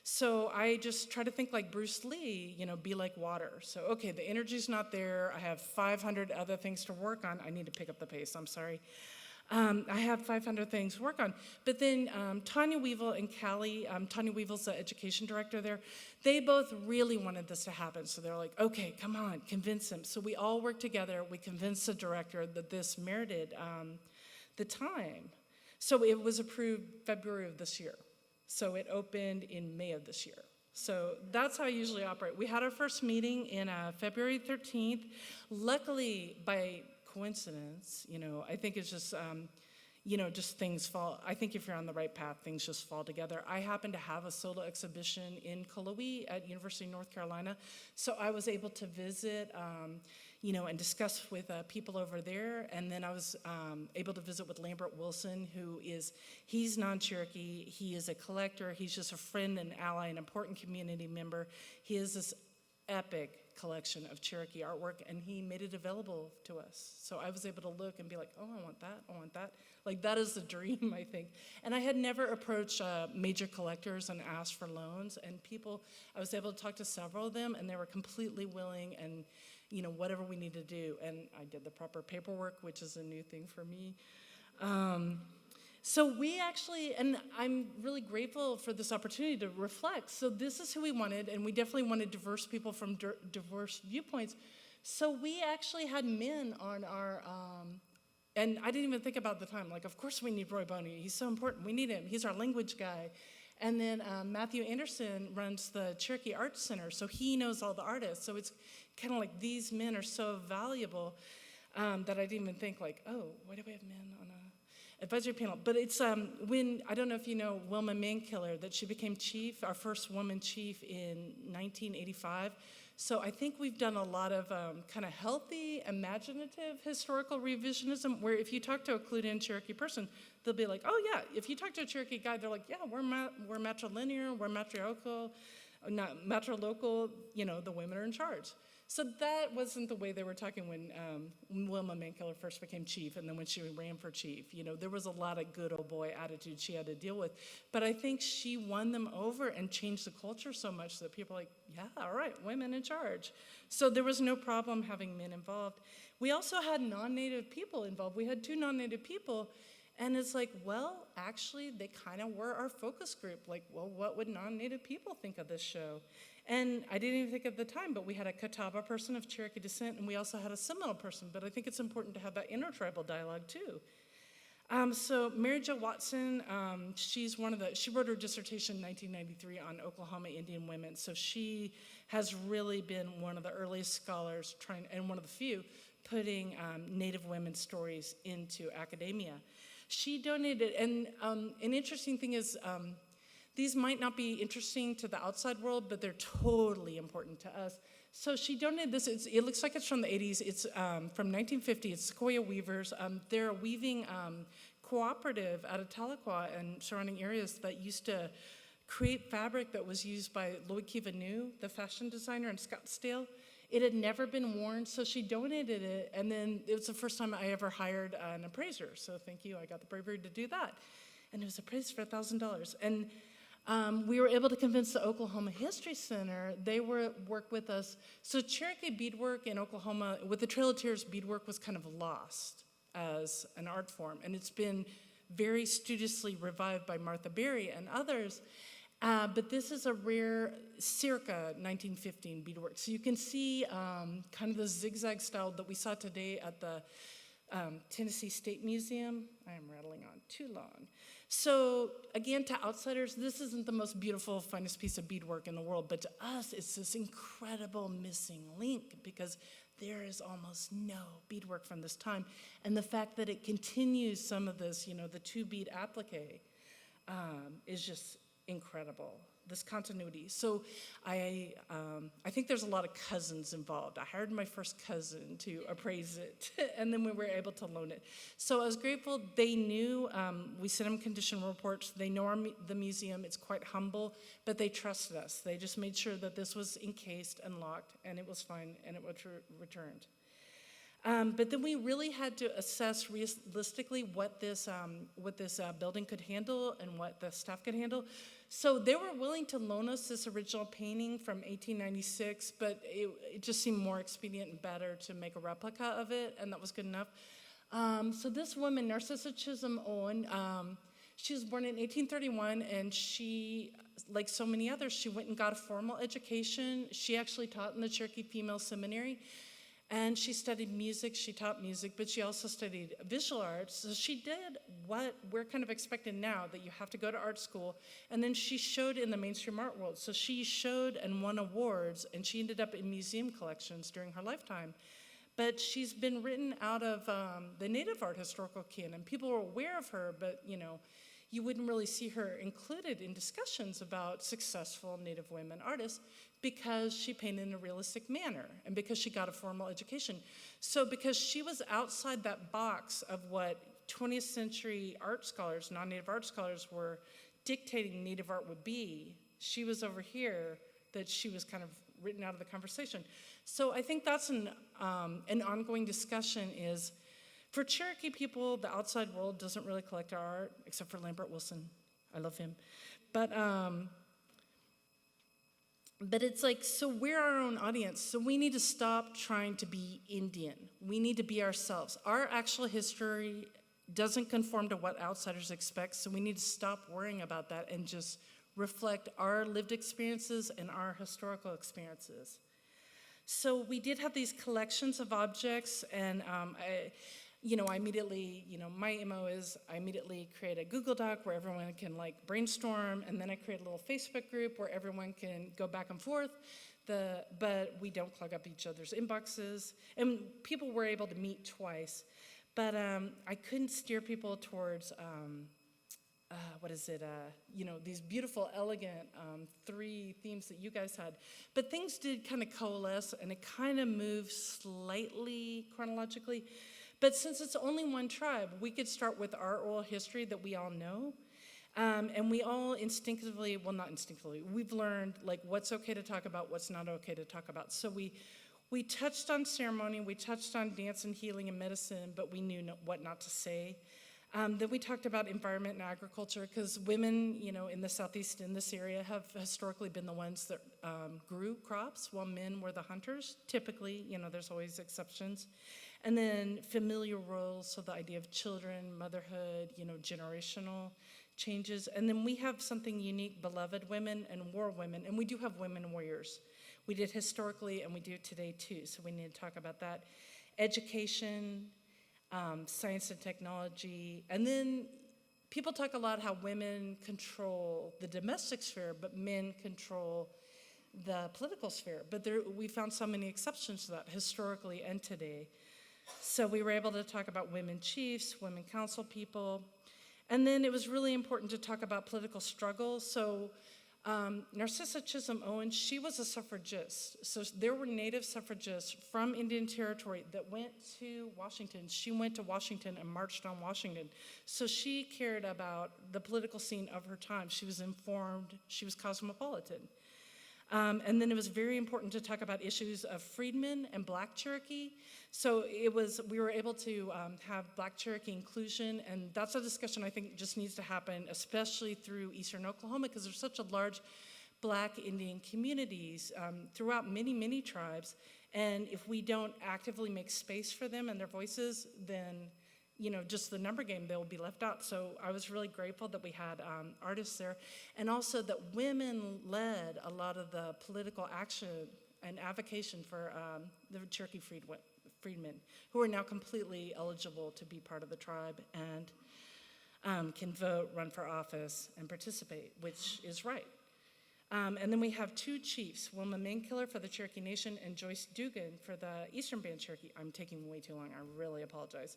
So I just try to think like Bruce Lee, be like water. So, okay, the energy's not there. I have 500 other things to work on. I need to pick up the pace, I'm sorry. I have 500 things to work on. But then Tanya Weevil and Callie, Tanya Weevil's the education director there, they both really wanted this to happen. So they're like, okay, come on, convince him. So we all worked together. We convinced the director that this merited the time. So it was approved February of this year. So it opened in May of this year. So that's how I usually operate. We had our first meeting in February 13th. Luckily, by coincidence, I think it's just, just things fall. I think if you're on the right path, things just fall together. I happen to have a solo exhibition in Cullowhee at University of North Carolina. So I was able to visit, and discuss with people over there. And then I was able to visit with Lambert Wilson, he's non-Cherokee. He is a collector. He's just a friend and ally, an important community member. He has this epic collection of Cherokee artwork, and he made it available to us. So I was able to look and be like, oh, I want that. Like, that is the dream, I think. And I had never approached major collectors and asked for loans, and I was able to talk to several of them, and they were completely willing, and whatever we need to do. And I did the proper paperwork, which is a new thing for me. So we actually, and I'm really grateful for this opportunity to reflect. So this is who we wanted, and we definitely wanted diverse people from diverse viewpoints. So we actually had men on our, and I didn't even think about the time, like, of course we need Roy Boney. He's so important. We need him. He's our language guy. And then Matthew Anderson runs the Cherokee Arts Center, so he knows all the artists. So it's kind of like these men are so valuable that I didn't even think, like, oh, why do we have men on a advisory panel? But it's when, I don't know if you know Wilma Mankiller, that she became chief, our first woman chief in 1985. So I think we've done a lot of kind of healthy, imaginative historical revisionism, where if you talk to a clued-in Cherokee person, they'll be like, oh yeah. If you talk to a Cherokee guy, they're like, yeah, we're matrilinear, we're matriarchal, not matrilocal, the women are in charge. So that wasn't the way they were talking when Wilma Mankiller first became chief, and then when she ran for chief. There was a lot of good old boy attitude she had to deal with. But I think she won them over and changed the culture so much that people are like, yeah, all right, women in charge. So there was no problem having men involved. We also had non-Native people involved. We had 2 non-Native people, and it's like, well, actually, they kind of were our focus group. Like, well, what would non-Native people think of this show? And I didn't even think at the time, but we had a Catawba person of Cherokee descent, and we also had a Seminole person, but I think it's important to have that intertribal dialogue too. So Mary Jo Watson, she wrote her dissertation in 1993 on Oklahoma Indian women, so she has really been one of the earliest scholars and one of the few putting Native women's stories into academia. She donated, and an interesting thing is, these might not be interesting to the outside world, but they're totally important to us. So she donated this. It looks like it's from the 80s. It's from 1950. It's Sequoia Weavers. They're a weaving cooperative out of Tahlequah and surrounding areas that used to create fabric that was used by Lloyd Kivanu, the fashion designer in Scottsdale. It had never been worn, so she donated it, and then it was the first time I ever hired an appraiser. So thank you. I got the bravery to do that. And it was appraised for $1,000. And we were able to convince the Oklahoma History Center, they work with us. So Cherokee beadwork in Oklahoma, with the Trail of Tears, beadwork was kind of lost as an art form. And it's been very studiously revived by Martha Berry and others. But this is a rare circa 1915 beadwork. So you can see kind of the zigzag style that we saw today at the Tennessee State Museum. I am rattling on too long. So again, to outsiders, this isn't the most beautiful, finest piece of beadwork in the world, but to us, it's this incredible missing link because there is almost no beadwork from this time. And the fact that it continues some of this, the 2-bead applique is just incredible, this continuity. So I think there's a lot of cousins involved. I hired my first cousin to appraise it, and then we were able to loan it. So I was grateful. They knew, we sent them condition reports. They know the museum. It's quite humble, but they trusted us. They just made sure that this was encased and locked, and it was fine, and it was returned. But then we really had to assess realistically what this building could handle and what the staff could handle. So they were willing to loan us this original painting from 1896, but it just seemed more expedient and better to make a replica of it, and that was good enough. So this woman, Narcissa Chisolm Owen, she was born in 1831, and she, like so many others, she went and got a formal education. She actually taught in the Cherokee Female Seminary. And she studied music, she taught music, but she also studied visual arts. So she did what we're kind of expecting now, that you have to go to art school. And then she showed in the mainstream art world. So she showed and won awards, and she ended up in museum collections during her lifetime. But she's been written out of the Native art historical canon. People are aware of her, but you wouldn't really see her included in discussions about successful Native women artists because she painted in a realistic manner and because she got a formal education. So because she was outside that box of what 20th century art scholars, non-Native art scholars, were dictating Native art would be, she was over here that she was kind of written out of the conversation. So I think that's an ongoing discussion is, for Cherokee people, the outside world doesn't really collect our art, except for Lambert Wilson. I love him. But it's like, so we're our own audience, so we need to stop trying to be Indian. We need to be ourselves. Our actual history doesn't conform to what outsiders expect, so we need to stop worrying about that and just reflect our lived experiences and our historical experiences. So we did have these collections of objects, and I immediately, my MO is I immediately create a Google Doc where everyone can like brainstorm, and then I create a little Facebook group where everyone can go back and forth, but we don't clog up each other's inboxes, and people were able to meet twice. But I couldn't steer people towards, these beautiful, elegant 3 themes that you guys had. But things did kind of coalesce, and it kind of moved slightly chronologically. But since it's only one tribe, we could start with our oral history that we all know. And we all instinctively, well, not instinctively, we've learned like what's okay to talk about, what's not okay to talk about. So we touched on ceremony, we touched on dance and healing and medicine, but we knew what not to say. Then we talked about environment and agriculture, because women, in the Southeast, in this area, have historically been the ones that grew crops, while men were the hunters. Typically, there's always exceptions. And then familial roles, so the idea of children, motherhood, generational changes. And then we have something unique, beloved women and war women, and we do have women warriors. We did historically, and we do today too, so we need to talk about that. Education, science and technology, and then people talk a lot how women control the domestic sphere, but men control the political sphere. But we found so many exceptions to that, historically and today. So we were able to talk about women chiefs, women council people, and then it was really important to talk about political struggle. So Narcissa Chisolm Owen, she was a suffragist. So there were Native suffragists from Indian Territory that went to Washington. She went to Washington and marched on Washington. So she cared about the political scene of her time. She was informed, she was cosmopolitan. And then it was very important to talk about issues of freedmen and Black Cherokee. So we were able to have Black Cherokee inclusion, and that's a discussion I think just needs to happen, especially through Eastern Oklahoma, because there's such a large Black Indian communities throughout many, many tribes. And if we don't actively make space for them and their voices, then just the number game, they'll be left out. So I was really grateful that we had artists there, and also that women led a lot of the political action and advocacy for the Cherokee freedmen, who are now completely eligible to be part of the tribe and can vote, run for office, and participate, which is right. And then we have 2 chiefs, Wilma Mainkiller for the Cherokee Nation and Joyce Dugan for the Eastern Band Cherokee. I'm taking way too long, I really apologize.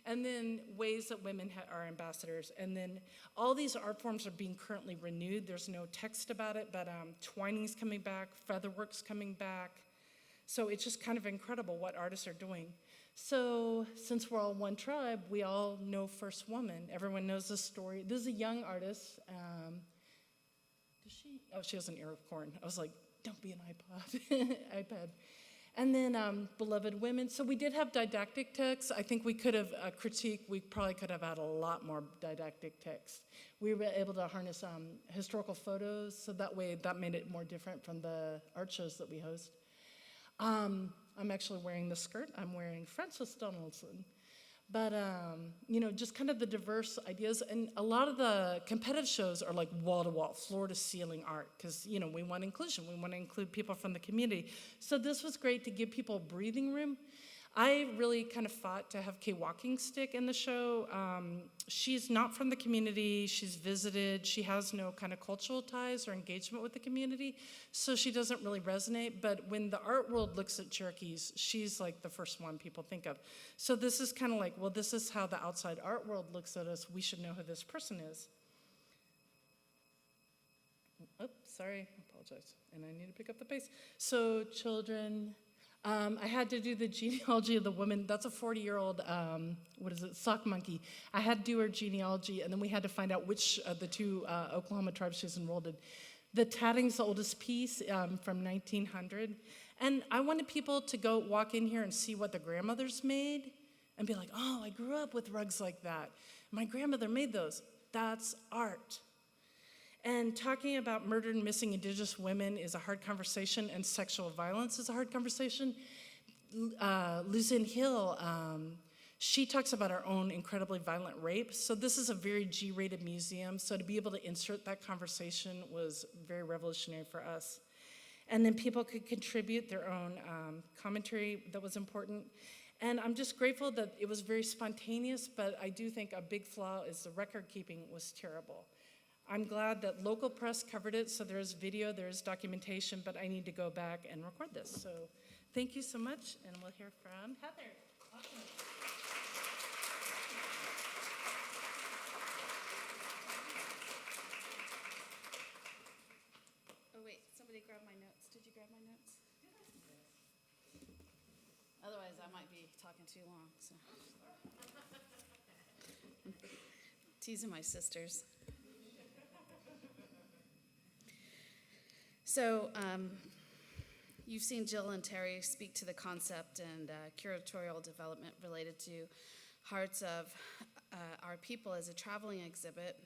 And then ways that women are ambassadors. And then all these art forms are being currently renewed. There's no text about it, but twining's coming back, featherwork's coming back. So it's just kind of incredible what artists are doing. So since we're all one tribe, we all know First Woman. Everyone knows this story. This is a young artist. She has an ear of corn. I was like, don't be an iPad. And then Beloved Women. So we did have didactic texts. I think we could have critiqued, we probably could have had a lot more didactic text. We were able to harness historical photos, so that way that made it more different from the art shows that we host. I'm actually wearing the skirt. I'm wearing Frances Donaldson. But, just kind of the diverse ideas. And a lot of the competitive shows are like wall-to-wall, floor-to-ceiling art, because, we want inclusion. We want to include people from the community. So this was great to give people breathing room. I really kind of fought to have Kay Walking Stick in the show. She's not from the community. She's visited. She has no kind of cultural ties or engagement with the community, so she doesn't really resonate. But when the art world looks at Cherokees, she's like the first one people think of. So this is kind of like, well, this is how the outside art world looks at us. We should know who this person is. Oh, sorry, I apologize. And I need to pick up the pace. So children. I had to do the genealogy of the woman. That's a 40-year-old, sock monkey. I had to do her genealogy, and then we had to find out which of the 2 Oklahoma tribes she was enrolled in. The tatting's the oldest piece from 1900. And I wanted people to go walk in here and see what the grandmothers made and be like, oh, I grew up with rugs like that. My grandmother made those. That's art. And talking about murdered and missing Indigenous women is a hard conversation, and sexual violence is a hard conversation. Luzanne Hill, She talks about our own incredibly violent rape. So this is a very G-rated museum. So to be able to insert that conversation was very revolutionary for us. And then people could contribute their own commentary that was important. And I'm just grateful that it was very spontaneous, but I do think a big flaw is the record keeping was terrible. I'm glad that local press covered it, so there's video, there's documentation, but I need to go back and record this. So thank you so much, and we'll hear from Heather. Awesome. Oh wait, somebody grab my notes. Did you grab my notes? Otherwise, I might be talking too long. So. Teasing my sisters. So, you've seen Jill and Teri speak to the concept and curatorial development related to Hearts of Our People as a traveling exhibit,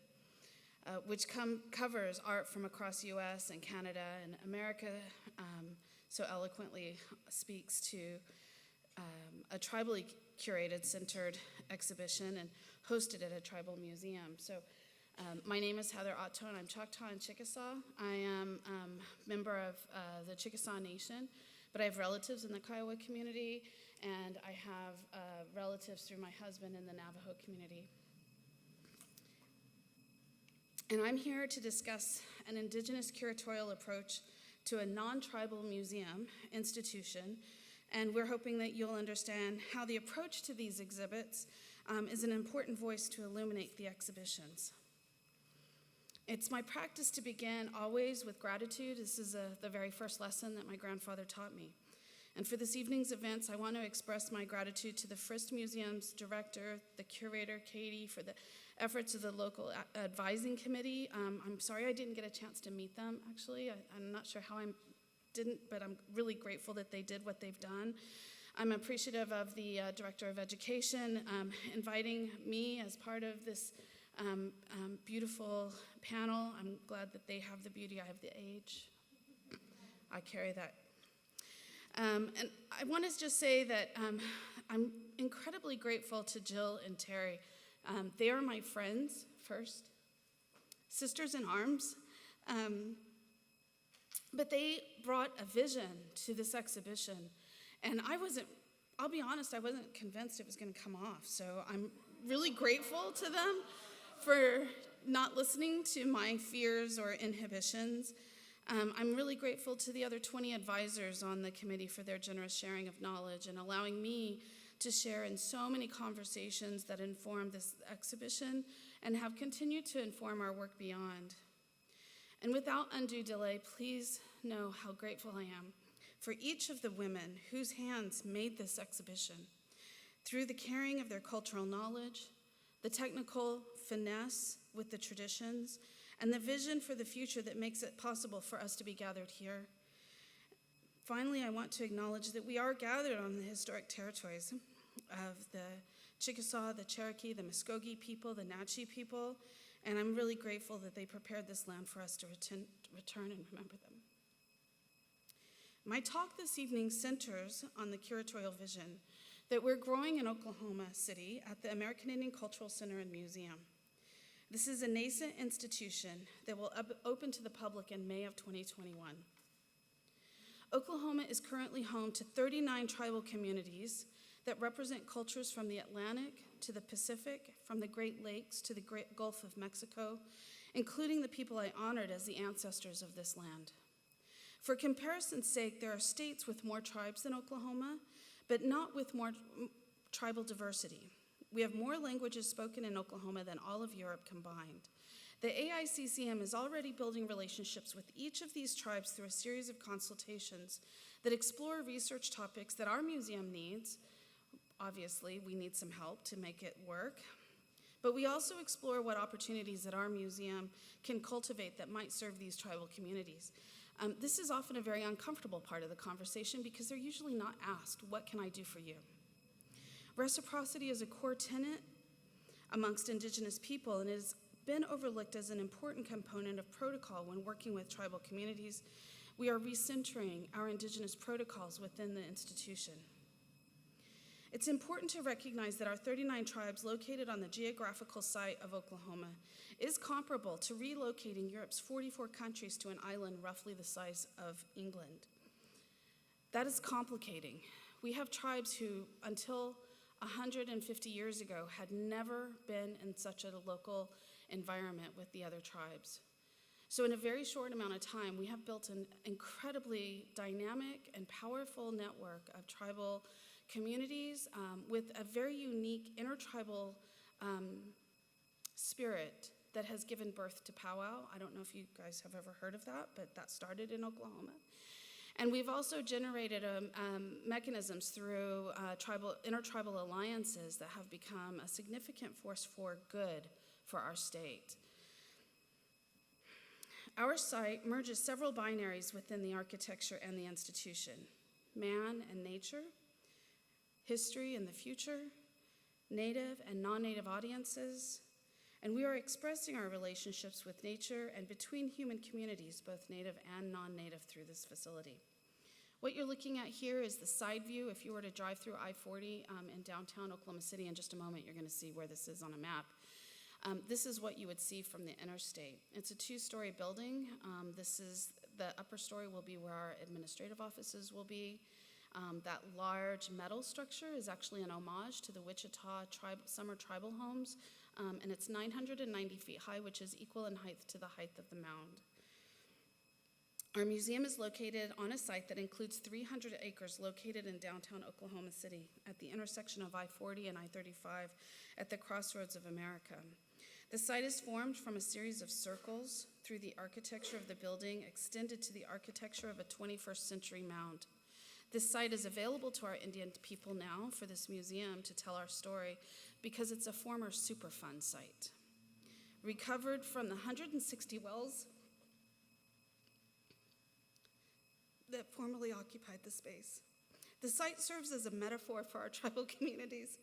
which covers art from across U.S. and Canada, and America so eloquently speaks to a tribally curated, centered exhibition and hosted at a tribal museum. So my name is Heather Ahtone. I'm Choctaw and Chickasaw. I am a member of the Chickasaw Nation, but I have relatives in the Kiowa community, and I have relatives through my husband in the Navajo community. And I'm here to discuss an indigenous curatorial approach to a non-tribal museum institution, and we're hoping that you'll understand how the approach to these exhibits is an important voice to illuminate the exhibitions. It's my practice to begin always with gratitude. This is the very first lesson that my grandfather taught me. And for this evening's events, I want to express my gratitude to the Frist Museum's director, the curator, Katie, for the efforts of the local advising committee. I'm sorry I didn't get a chance to meet them, actually. I'm not sure how I didn't, but I'm really grateful that they did what they've done. I'm appreciative of the Director of Education inviting me as part of this beautiful panel. I'm glad that they have the beauty, I have the age. I carry that. And I want to just say that I'm incredibly grateful to Jill and Teri. They are my friends first, sisters in arms, but they brought a vision to this exhibition, and I'll be honest, I wasn't convinced it was going to come off, so I'm really grateful to them for not listening to my fears or inhibitions. I'm really grateful to the other 20 advisors on the committee for their generous sharing of knowledge and allowing me to share in so many conversations that inform this exhibition and have continued to inform our work beyond. And without undue delay, please know how grateful I am for each of the women whose hands made this exhibition through the carrying of their cultural knowledge, the technical finesse with the traditions, and the vision for the future that makes it possible for us to be gathered here. Finally, I want to acknowledge that we are gathered on the historic territories of the Chickasaw, the Cherokee, the Muskogee people, the Natchez people, and I'm really grateful that they prepared this land for us to return and remember them. My talk this evening centers on the curatorial vision that we're growing in Oklahoma City at the American Indian Cultural Center and Museum. This is a nascent institution that will open to the public in May of 2021. Oklahoma is currently home to 39 tribal communities that represent cultures from the Atlantic to the Pacific, from the Great Lakes to the Great Gulf of Mexico, including the people I honored as the ancestors of this land. For comparison's sake, there are states with more tribes than Oklahoma, but not with more tribal diversity. We have more languages spoken in Oklahoma than all of Europe combined. The AICCM is already building relationships with each of these tribes through a series of consultations that explore research topics that our museum needs. Obviously, we need some help to make it work, but we also explore what opportunities that our museum can cultivate that might serve these tribal communities. This is often a very uncomfortable part of the conversation because they're usually not asked, what can I do for you? Reciprocity is a core tenet amongst Indigenous people, and it has been overlooked as an important component of protocol when working with tribal communities. We are recentering our Indigenous protocols within the institution. It's important to recognize that our 39 tribes located on the geographical site of Oklahoma is comparable to relocating Europe's 44 countries to an island roughly the size of England. That is complicating. We have tribes who, until 150 years ago, had never been in such a local environment with the other tribes. So in a very short amount of time, we have built an incredibly dynamic and powerful network of tribal communities with a very unique intertribal spirit that has given birth to powwow. I don't know if you guys have ever heard of that, but that started in Oklahoma. And we've also generated mechanisms through intertribal alliances that have become a significant force for good for our state. Our site merges several binaries within the architecture and the institution: man and nature, history and the future, native and non-native audiences, and we are expressing our relationships with nature and between human communities, both native and non-native, through this facility. What you're looking at here is the side view. If you were to drive through I-40 in downtown Oklahoma City, in just a moment you're going to see where this is on a map. This is what you would see from the interstate. It's a 2-story building. The upper story will be where our administrative offices will be. That large metal structure is actually an homage to the Wichita summer tribal homes, and it's 990 feet high, which is equal in height to the height of the mound. Our museum is located on a site that includes 300 acres located in downtown Oklahoma City at the intersection of I-40 and I-35 at the crossroads of America. The site is formed from a series of circles through the architecture of the building, extended to the architecture of a 21st century mound. This site is available to our Indian people now for this museum to tell our story because it's a former Superfund site. Recovered from the 160 wells that formerly occupied the space. The site serves as a metaphor for our tribal communities.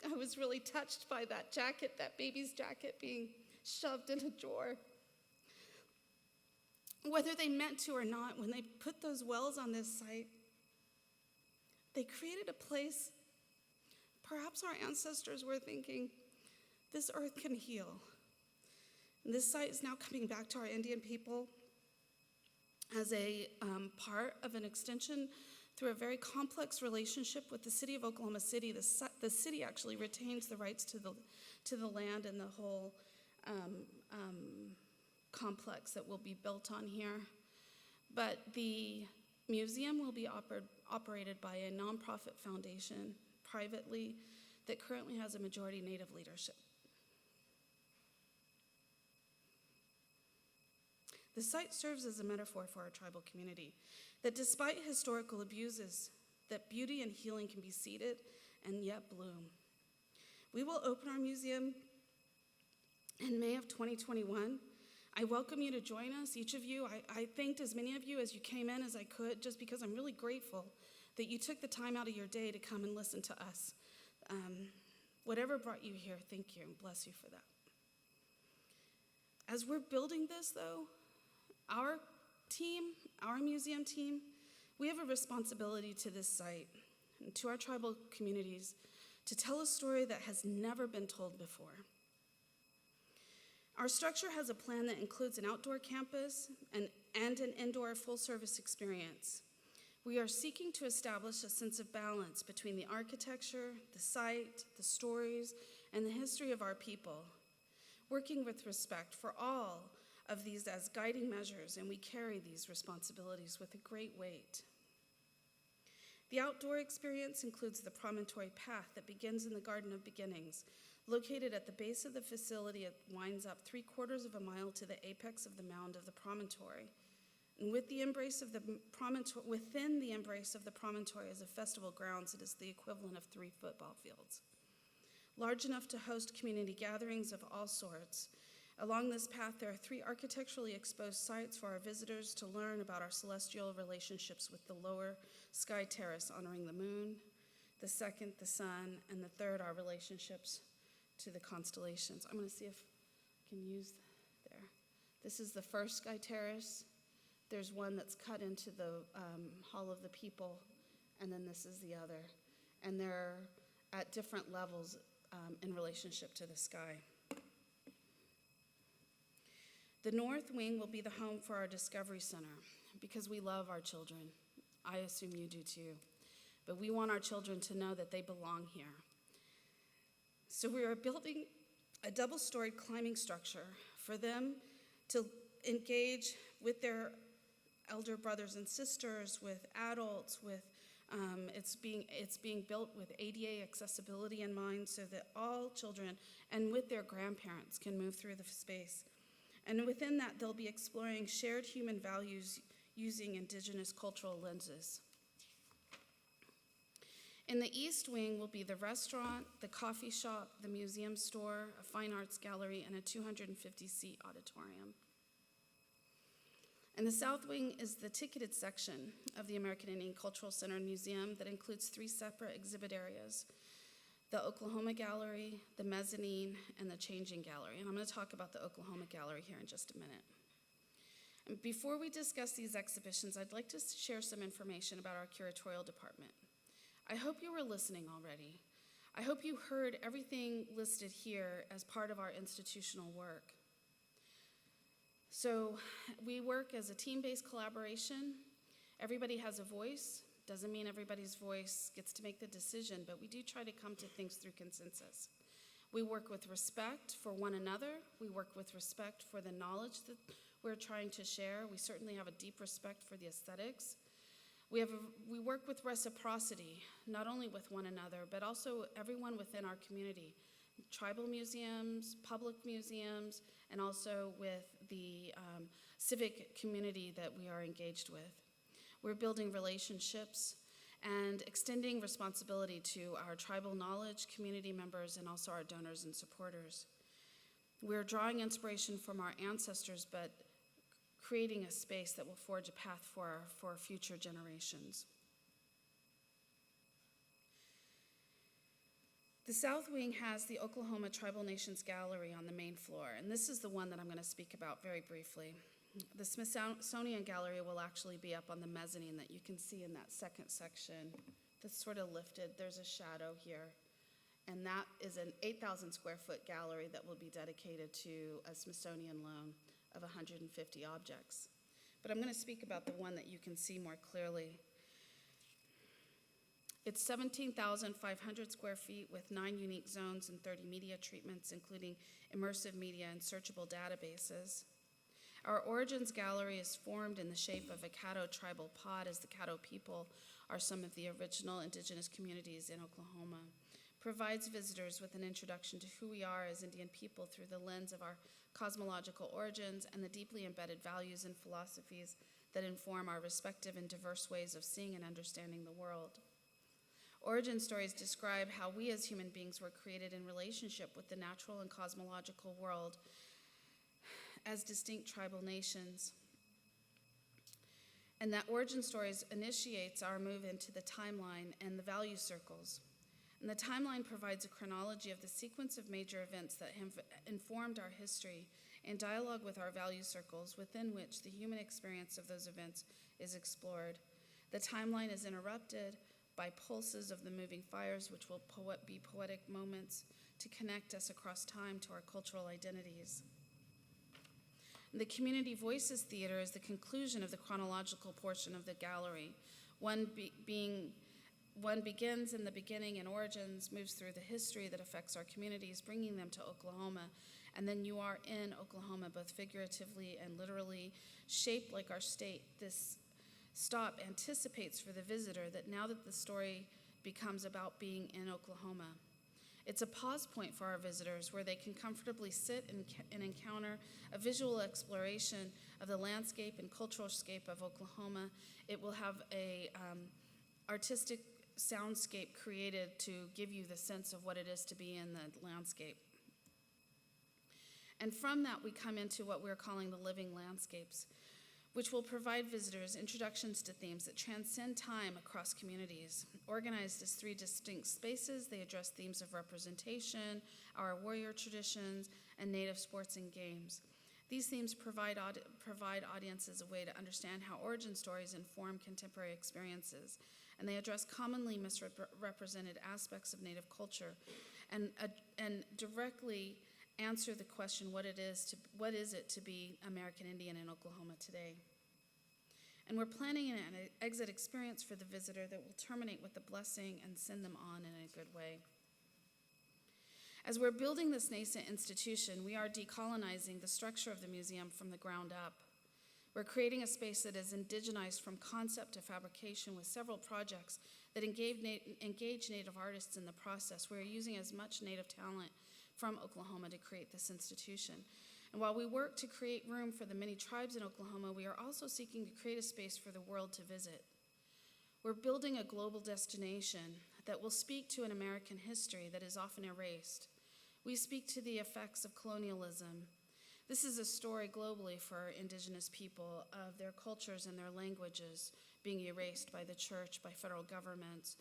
I was really touched by that jacket, that baby's jacket being shoved in a drawer. Whether they meant to or not, when they put those wells on this site, they created a place, perhaps our ancestors were thinking, this earth can heal. And this site is now coming back to our Indian people as a part of an extension through a very complex relationship with the city of Oklahoma City. The city actually retains the rights to the land and the whole complex that will be built on here. But the museum will be operated by a nonprofit foundation privately that currently has a majority Native leadership. The site serves as a metaphor for our tribal community, that despite historical abuses, that beauty and healing can be seeded and yet bloom. We will open our museum in May of 2021. I welcome you to join us, each of you. I thanked as many of you as you came in as I could, just because I'm really grateful that you took the time out of your day to come and listen to us. Whatever brought you here, thank you and bless you for that. As we're building this, though, our team, our museum team, we have a responsibility to this site and to our tribal communities to tell a story that has never been told before. Our structure has a plan that includes an outdoor campus and an indoor full-service experience. We are seeking to establish a sense of balance between the architecture, the site, the stories, and the history of our people, working with respect for all of these as guiding measures, and we carry these responsibilities with a great weight. The outdoor experience includes the promontory path that begins in the Garden of Beginnings. Located at the base of the facility, it winds up 3/4 of a mile to the apex of the mound of the promontory. And within the embrace of the promontory is a festival grounds that is the equivalent of 3 football fields, large enough to host community gatherings of all sorts. Along this path, there are 3 architecturally exposed sites for our visitors to learn about our celestial relationships with the lower sky terrace, honoring the moon, the second, the sun, and the third, our relationships to the constellations. I'm going to see if I can use there. This is the first sky terrace. There's one that's cut into the Hall of the People, and then this is the other. And they're at different levels in relationship to the sky. The North Wing will be the home for our Discovery Center because we love our children. I assume you do too. But we want our children to know that they belong here. So we are building a double-storied climbing structure for them to engage with their elder brothers and sisters, with adults, with it's being built with ADA accessibility in mind so that all children and with their grandparents can move through the space. And within that, they'll be exploring shared human values using indigenous cultural lenses. In the East Wing will be the restaurant, the coffee shop, the museum store, a fine arts gallery, and a 250-seat auditorium. And the South Wing is the ticketed section of the American Indian Cultural Center and Museum that includes 3 separate exhibit areas: the Oklahoma Gallery, the Mezzanine, and the Changing Gallery. And I'm going to talk about the Oklahoma Gallery here in just a minute. And before we discuss these exhibitions, I'd like to share some information about our curatorial department. I hope you were listening already. I hope you heard everything listed here as part of our institutional work. So we work as a team-based collaboration. Everybody has a voice. Doesn't mean everybody's voice gets to make the decision, but we do try to come to things through consensus. We work with respect for one another. We work with respect for the knowledge that we're trying to share. We certainly have a deep respect for the aesthetics. We work with reciprocity, not only with one another, but also everyone within our community, tribal museums, public museums, and also with the civic community that we are engaged with. We're building relationships and extending responsibility to our tribal knowledge, community members, and also our donors and supporters. We're drawing inspiration from our ancestors, but creating a space that will forge a path for future generations. The South Wing has the Oklahoma Tribal Nations Gallery on the main floor, and this is the one that I'm going to speak about very briefly. The Smithsonian Gallery will actually be up on the mezzanine that you can see in that second section that's sort of lifted. There's a shadow here, and that is an 8,000 square foot gallery that will be dedicated to a Smithsonian loan of 150 objects. But I'm going to speak about the one that you can see more clearly. It's 17,500 square feet with 9 unique zones and 30 media treatments, including immersive media and searchable databases. Our Origins Gallery is formed in the shape of a Caddo tribal pod, as the Caddo people are some of the original indigenous communities in Oklahoma. Provides visitors with an introduction to who we are as Indian people through the lens of our cosmological origins and the deeply embedded values and philosophies that inform our respective and diverse ways of seeing and understanding the world. Origin stories describe how we as human beings were created in relationship with the natural and cosmological world as distinct tribal nations. And that origin stories initiates our move into the timeline and the value circles. And the timeline provides a chronology of the sequence of major events that have informed our history in dialogue with our value circles, within which the human experience of those events is explored. The timeline is interrupted by pulses of the moving fires, which will be poetic moments to connect us across time to our cultural identities. The Community Voices Theater is the conclusion of the chronological portion of the gallery. One begins in the beginning and origins, moves through the history that affects our communities, bringing them to Oklahoma. And then you are in Oklahoma, both figuratively and literally, shaped like our state. This stop anticipates for the visitor that now that the story becomes about being in Oklahoma. It's a pause point for our visitors where they can comfortably sit and encounter a visual exploration of the landscape and cultural scape of Oklahoma. It will have a artistic soundscape created to give you the sense of what it is to be in the landscape. And from that, we come into what we're calling the living landscapes, which will provide visitors introductions to themes that transcend time across communities. Organized as 3 distinct spaces, they address themes of representation, our warrior traditions, and native sports and games. These themes provide audiences a way to understand how origin stories inform contemporary experiences, and they address commonly misrepresented aspects of Native culture and directly answer the question what is it to be American Indian in Oklahoma today. And we're planning an exit experience for the visitor that will terminate with a blessing and send them on in a good way. As we're building this nascent institution, we are decolonizing the structure of the museum from the ground up. We're creating a space that is indigenized from concept to fabrication with several projects that engage Native artists in the process. We're using as much Native talent from Oklahoma to create this institution. And while we work to create room for the many tribes in Oklahoma, we are also seeking to create a space for the world to visit. We're building a global destination that will speak to an American history that is often erased. We speak to the effects of colonialism. This is a story globally for indigenous people of their cultures and their languages being erased by the church, by federal governments.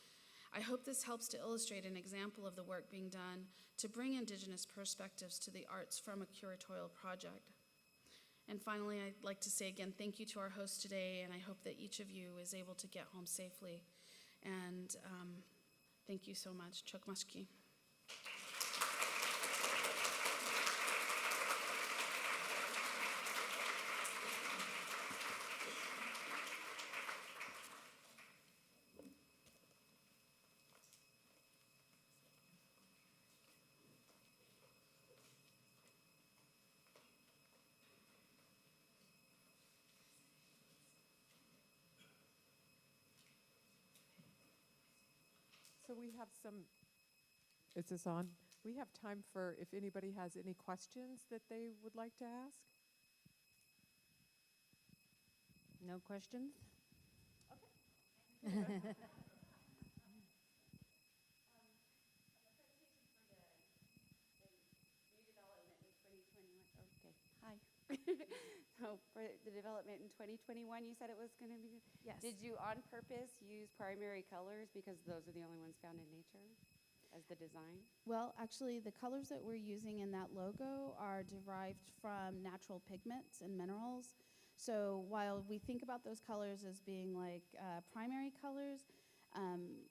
I hope this helps to illustrate an example of the work being done to bring indigenous perspectives to the arts from a curatorial project. And finally, I'd like to say again, thank you to our host today, and I hope that each of you is able to get home safely. And thank you so much. Chokmashki. So we have is this on? We have time for if anybody has any questions that they would like to ask. No questions? Hi. So for the development in 2021, you said it was going to be? Yes. Did you on purpose use primary colors because those are the only ones found in nature as the design? Well, actually, the colors that we're using in that logo are derived from natural pigments and minerals. So while we think about those colors as being like primary colors,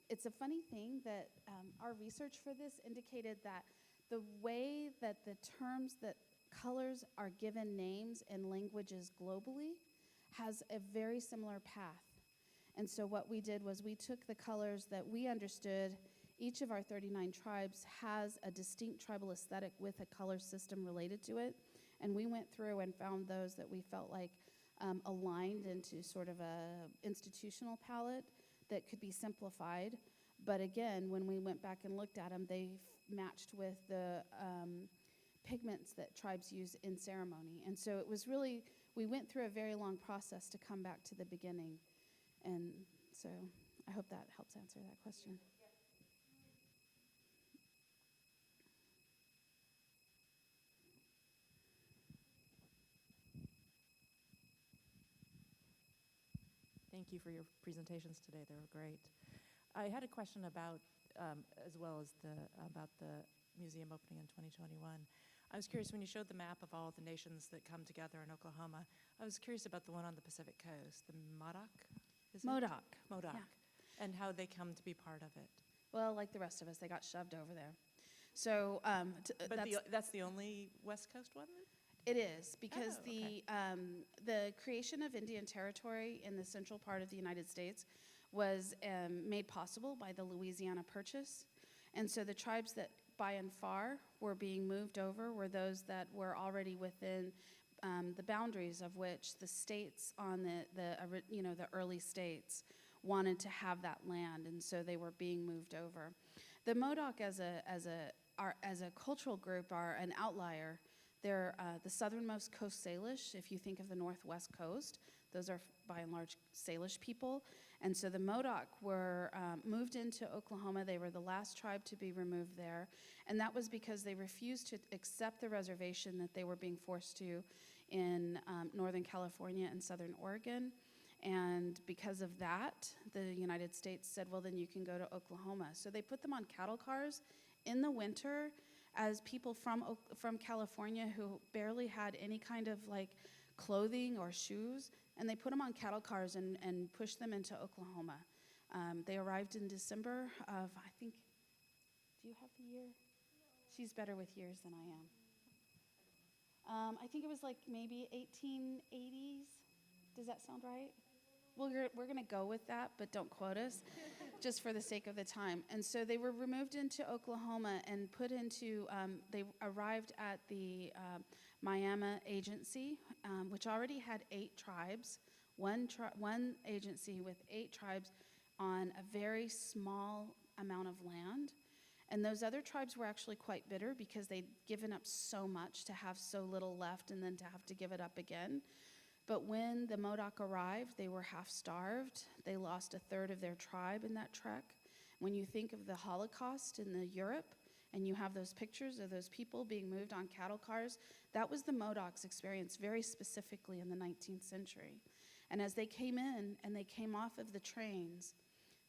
it's a funny thing that our research for this indicated that the way that the terms that colors are given names in languages globally has a very similar path. And so what we did was we took the colors that we understood each of our 39 tribes has a distinct tribal aesthetic with a color system related to it. And we went through and found those that we felt like aligned into sort of a institutional palette that could be simplified. But again, when we went back and looked at them, they matched with the pigments that tribes use in ceremony. And so it was really, we went through a very long process to come back to the beginning. And so I hope that helps answer that question. Thank you for your presentations today. They were great. I had a question about, as well as about the museum opening in 2021. I was curious, when you showed the map of all the nations that come together in Oklahoma, I was curious about the one on the Pacific coast, the Modoc? Modoc. Modoc. Yeah. And how they come to be part of it. Well, like the rest of us, they got shoved over there. So But that's the only West Coast one? it is, because Oh, okay. the creation of Indian Territory in the central part of the United States was made possible by the Louisiana Purchase. And so the tribes that by and far were being moved over were those that were already within the boundaries of which the states on the early states wanted to have that land, and so they were being moved over. The Modoc as a cultural group are an outlier. They're the southernmost Coast Salish. If you think of the northwest coast, those are by and large Salish people. And so the Modoc were moved into Oklahoma. They were the last tribe to be removed there. And that was because they refused to accept the reservation that they were being forced to in Northern California and Southern Oregon. And because of that, the United States said, well, then you can go to Oklahoma. So they put them on cattle cars in the winter as people from California who barely had any kind of like clothing or shoes, and they put them on cattle cars and pushed them into Oklahoma. They arrived in December of, I think, do you have the year? She's better with years than I am. I think it was like maybe 1880s. Does that sound right? Well, we're going to go with that, but don't quote us, just for the sake of the time. And so they were removed into Oklahoma and put into, they arrived at the Miami Agency, which already had 8 tribes, one agency with 8 tribes on a very small amount of land. And those other tribes were actually quite bitter because they'd given up so much to have so little left and then to have to give it up again. But when the Modoc arrived, they were half-starved. They lost a third of their tribe in that trek. When you think of the Holocaust in Europe, and you have those pictures of those people being moved on cattle cars, that was the Modoc's experience very specifically in the 19th century. And as they came in and they came off of the trains,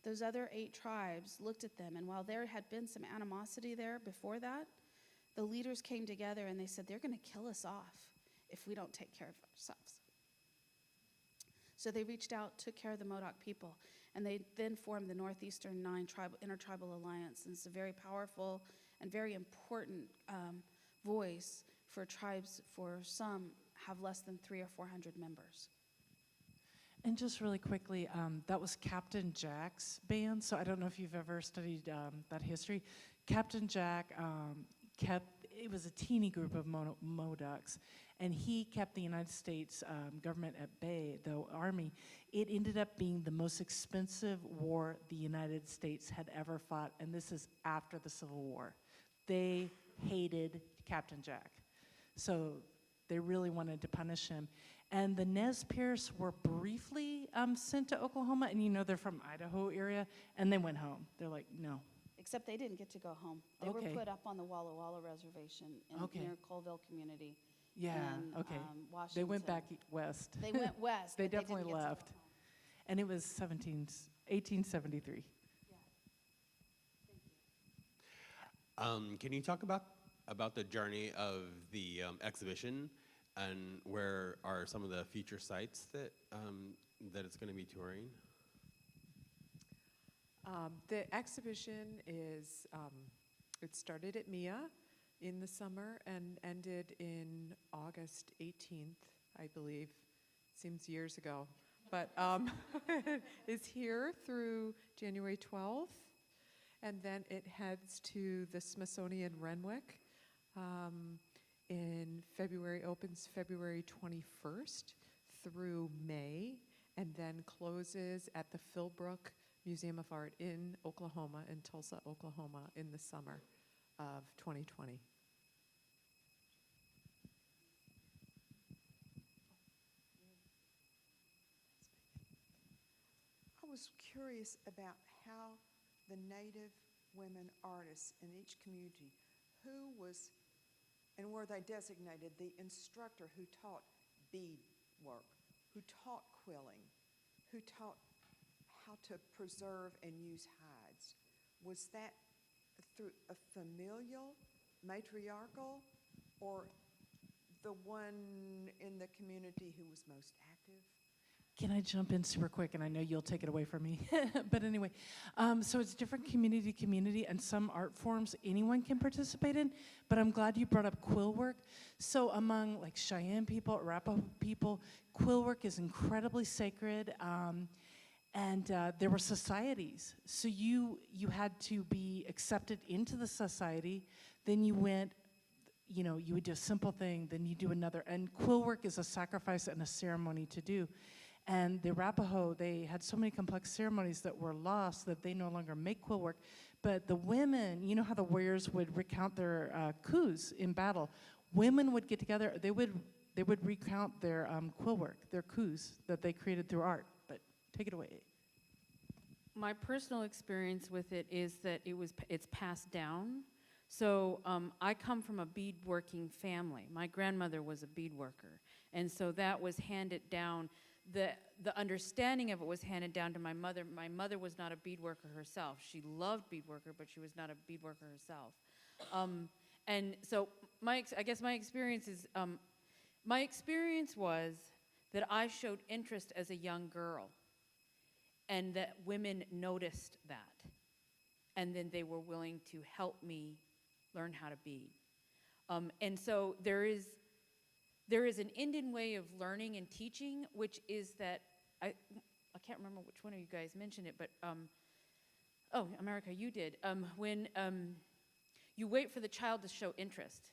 those other 8 tribes looked at them, and while there had been some animosity there before that, the leaders came together and they said, they're going to kill us off if we don't take care of ourselves. So they reached out, took care of the Modoc people, and they then formed the Northeastern 9 Intertribal Alliance. And it's a very powerful and very important voice for tribes. For some, have less than 300 or 400 members. And just really quickly, that was Captain Jack's band. So I don't know if you've ever studied that history. Captain Jack it was a teeny group of Modocs, and he kept the United States government at bay, the Army. It ended up being the most expensive war the United States had ever fought, and this is after the Civil War. They hated Captain Jack, so they really wanted to punish him. And the Nez Perce were briefly sent to Oklahoma, and you know they're from Idaho area, and they went home. They're like, no. Except they didn't get to go home. They Okay. were put up on the Walla Walla Reservation near Colville Community. Yeah, in, okay. Washington. They went back west. They went west. They but definitely didn't get to go left. home. And it was 1873. Can you talk about the journey of the exhibition, and where are some of the future sites that that it's going to be touring? The exhibition is, it started at MIA in the summer and ended in August 18th, I believe. Seems years ago. But it's here through January 12th, and then it heads to the Smithsonian Renwick in February, opens February 21st through May, and then closes at the Philbrook Museum of Art in Oklahoma, in Tulsa, Oklahoma, in the summer of 2020. I was curious about how the Native women artists in each community, who was, and were they designated, the instructor who taught bead work, who taught quilling, who taught how to preserve and use hides. Was that through a familial, matriarchal, or the one in the community who was most active? Can I jump in super quick? And I know you'll take it away from me. But anyway, so it's different community to community, and some art forms anyone can participate in. But I'm glad you brought up quill work. So among like Cheyenne people, Arapaho people, quill work is incredibly sacred. And there were societies. So you had to be accepted into the society. Then you went, you know, you would do a simple thing, then you do another. And quill work is a sacrifice and a ceremony to do. And the Arapaho, they had so many complex ceremonies that were lost that they no longer make quill work. But the women, you know how the warriors would recount their coups in battle? Women would get together, they would recount their quill work, their coups that they created through art. But take it away. My personal experience with it is that it's passed down. So I come from a beadworking family. My grandmother was a beadworker, and so that was handed down. The understanding of it was handed down to my mother. My mother was not a beadworker herself. She loved beadworker, but she was not a beadworker herself. And so I guess my experience is, my experience was that I showed interest as a young girl. and that women noticed that. And then they were willing to help me learn how to bead. And so there is an Indian way of learning and teaching, which is that, I can't remember which one of you guys mentioned it, but, oh, America, you did. When you wait for the child to show interest,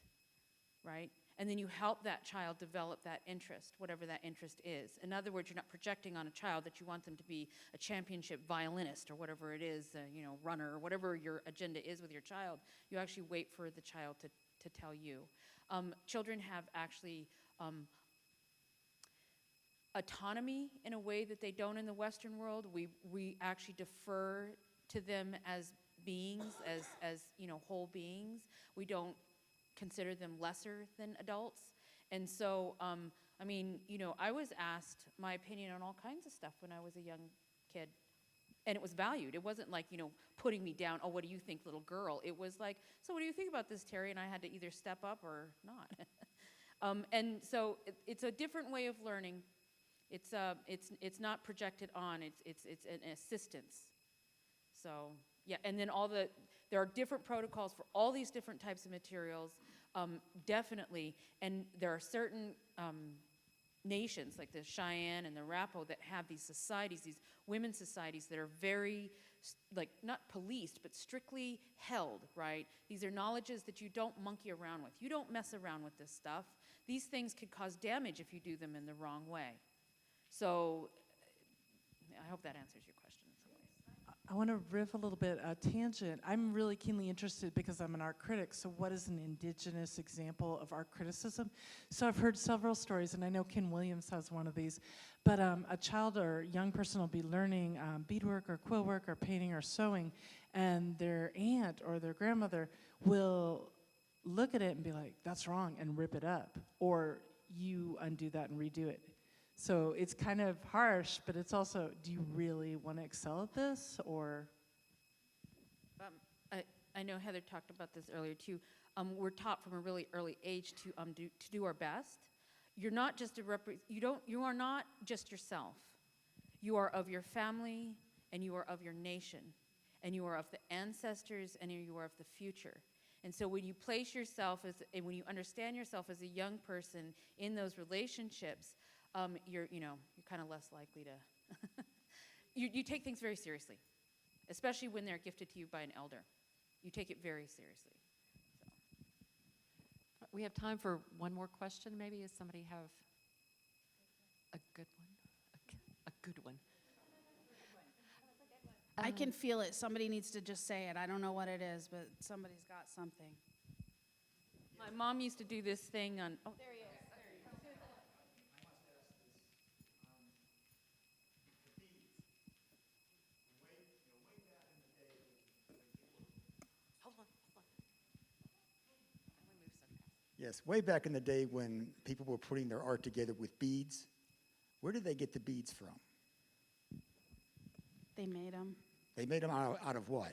right? And then you help that child develop that interest, whatever that interest is. In other words, you're not projecting on a child that you want them to be a championship violinist or whatever it is, runner, or whatever your agenda is with your child. You actually wait for the child to tell you. Children have actually autonomy in a way that they don't in the Western world. We actually defer to them as beings, as whole beings. We don't consider them lesser than adults. And so, I was asked my opinion on all kinds of stuff when I was a young kid. And it was valued. It wasn't like, putting me down, oh, what do you think, little girl? It was like, so what do you think about this, Teri? And I had to either step up or not. And so it's a different way of learning. It's not projected on, it's an assistance. So, yeah, and then there are different protocols for all these different types of materials, definitely. And there are certain nations, like the Cheyenne and the Arapaho, that have these societies, these women's societies that are very, not policed, but strictly held, right? These are knowledges that you don't monkey around with. You don't mess around with this stuff. These things could cause damage if you do them in the wrong way. So I hope that answers your question in some ways. I want to riff a little bit, a tangent. I'm really keenly interested because I'm an art critic, so what is an indigenous example of art criticism? So I've heard several stories, and I know Ken Williams has one of these, but a child or young person will be learning beadwork or quill work or painting or sewing, and their aunt or their grandmother will look at it and be like, that's wrong, and rip it up, or you undo that and redo it. So it's kind of harsh, but it's also, do you really want to excel at this, or? I know Heather talked about this earlier too. We're taught from a really early age to do our best. You're not just you are not just yourself. You are of your family, and you are of your nation, and you are of the ancestors, and you are of the future. And so when you place yourself when you understand yourself as a young person in those relationships, you're kind of less likely to, you take things very seriously, especially when they're gifted to you by an elder. You take it very seriously. So. We have time for one more question, maybe. Does somebody have a good one? A good one. I can feel it. Somebody needs to just say it. I don't know what it is, but somebody's got something. My mom used to do this thing on. Oh, There he is. Yes, way back in the day when people were putting their art together with beads, where did they get the beads from? They made them. They made them out of what?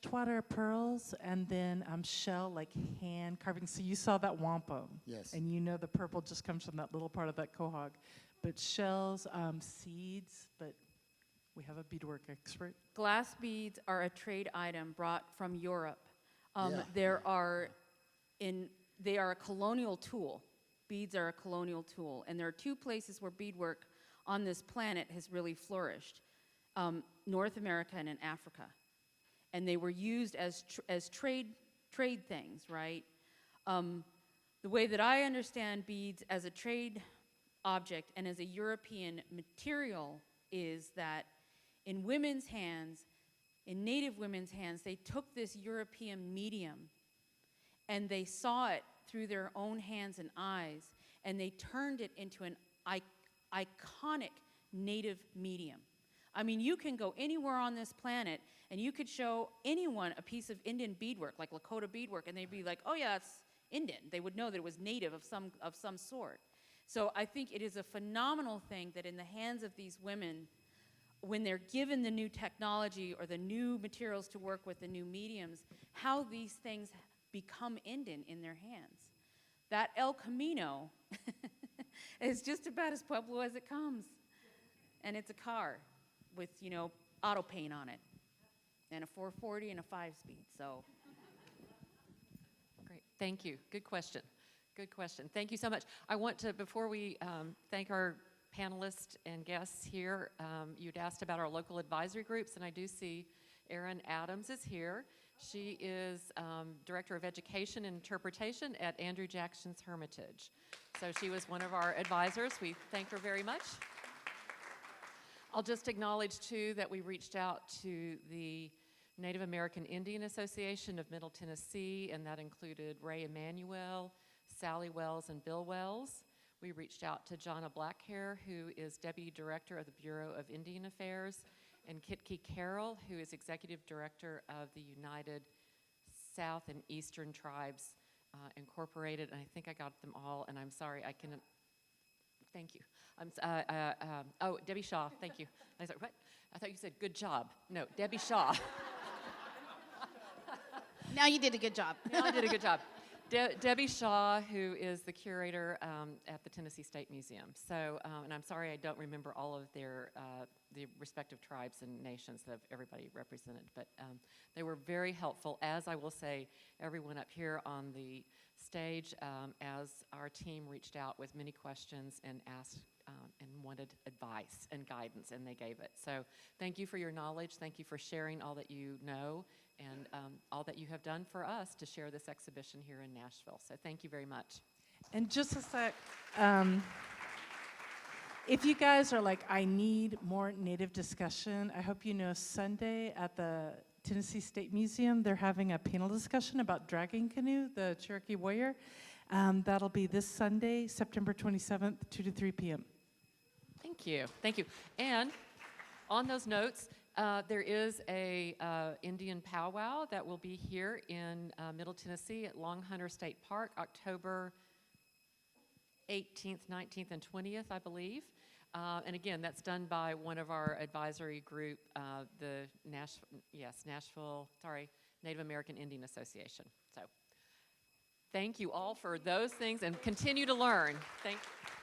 Freshwater pearls, and then shell, like hand carving. So you saw that wampum. Yes. And you know the purple just comes from that little part of that quahog. But shells, seeds, but we have a beadwork expert. Glass beads are a trade item brought from Europe. Yeah. They are a colonial tool. Beads are a colonial tool. And there are two places where beadwork on this planet has really flourished, North America and in Africa. And they were used as trade things, right? The way that I understand beads as a trade object and as a European material is that in women's hands, in Native women's hands, they took this European medium and they saw it through their own hands and eyes, and they turned it into an iconic Native medium. I mean, you can go anywhere on this planet, and you could show anyone a piece of Indian beadwork, like Lakota beadwork, and they'd be like, oh yeah, it's Indian. They would know that it was native of some sort. So I think it is a phenomenal thing that in the hands of these women, when they're given the new technology or the new materials to work with, the new mediums, how these things become Indian in their hands. That El Camino is just about as Pueblo as it comes. and it's a car with, auto paint on it, and a 440 and a 5-speed, so. Great, thank you. Good question. Good question. Thank you so much. I want to, before we thank our panelists and guests here, you'd asked about our local advisory groups, and I do see Erin Adams is here. She is Director of Education and Interpretation at Andrew Jackson's Hermitage. So she was one of our advisors. We thank her very much. I'll just acknowledge, too, that we reached out to the Native American Indian Association of Middle Tennessee, and that included Ray Emanuel, Sally Wells, and Bill Wells. We reached out to Jonna Blackhair, who is Deputy Director of the Bureau of Indian Affairs, and Kitki Carroll, who is Executive Director of the United South and Eastern Tribes Incorporated. And I think I got them all, and I'm sorry, I can. Thank you. Oh, Debbie Shaw, thank you. I was like, what? I thought you said good job. No, Debbie Shaw. Now you did a good job. Now I did a good job. Debbie Shaw, who is the curator at the Tennessee State Museum. So, and I'm sorry I don't remember all of their the respective tribes and nations that everybody represented, but they were very helpful, as I will say, everyone up here on the stage, as our team reached out with many questions and asked and wanted advice and guidance, and they gave it. So thank you for your knowledge. Thank you for sharing all that you know and all that you have done for us to share this exhibition here in Nashville. So thank you very much. And just a sec, if you guys are like, I need more Native discussion, I hope you know Sunday at the Tennessee State Museum, they're having a panel discussion about Dragon Canoe, the Cherokee warrior. That'll be this Sunday, September 27th, 2 to 3 p.m. Thank you. Thank you. And on those notes, there is a Indian powwow that will be here in Middle Tennessee at Long Hunter State Park, October 18th, 19th, and 20th, I believe. And again, that's done by one of our advisory group, the Nashville, Native American Indian Association. So thank you all for those things, and continue to learn. Thank you.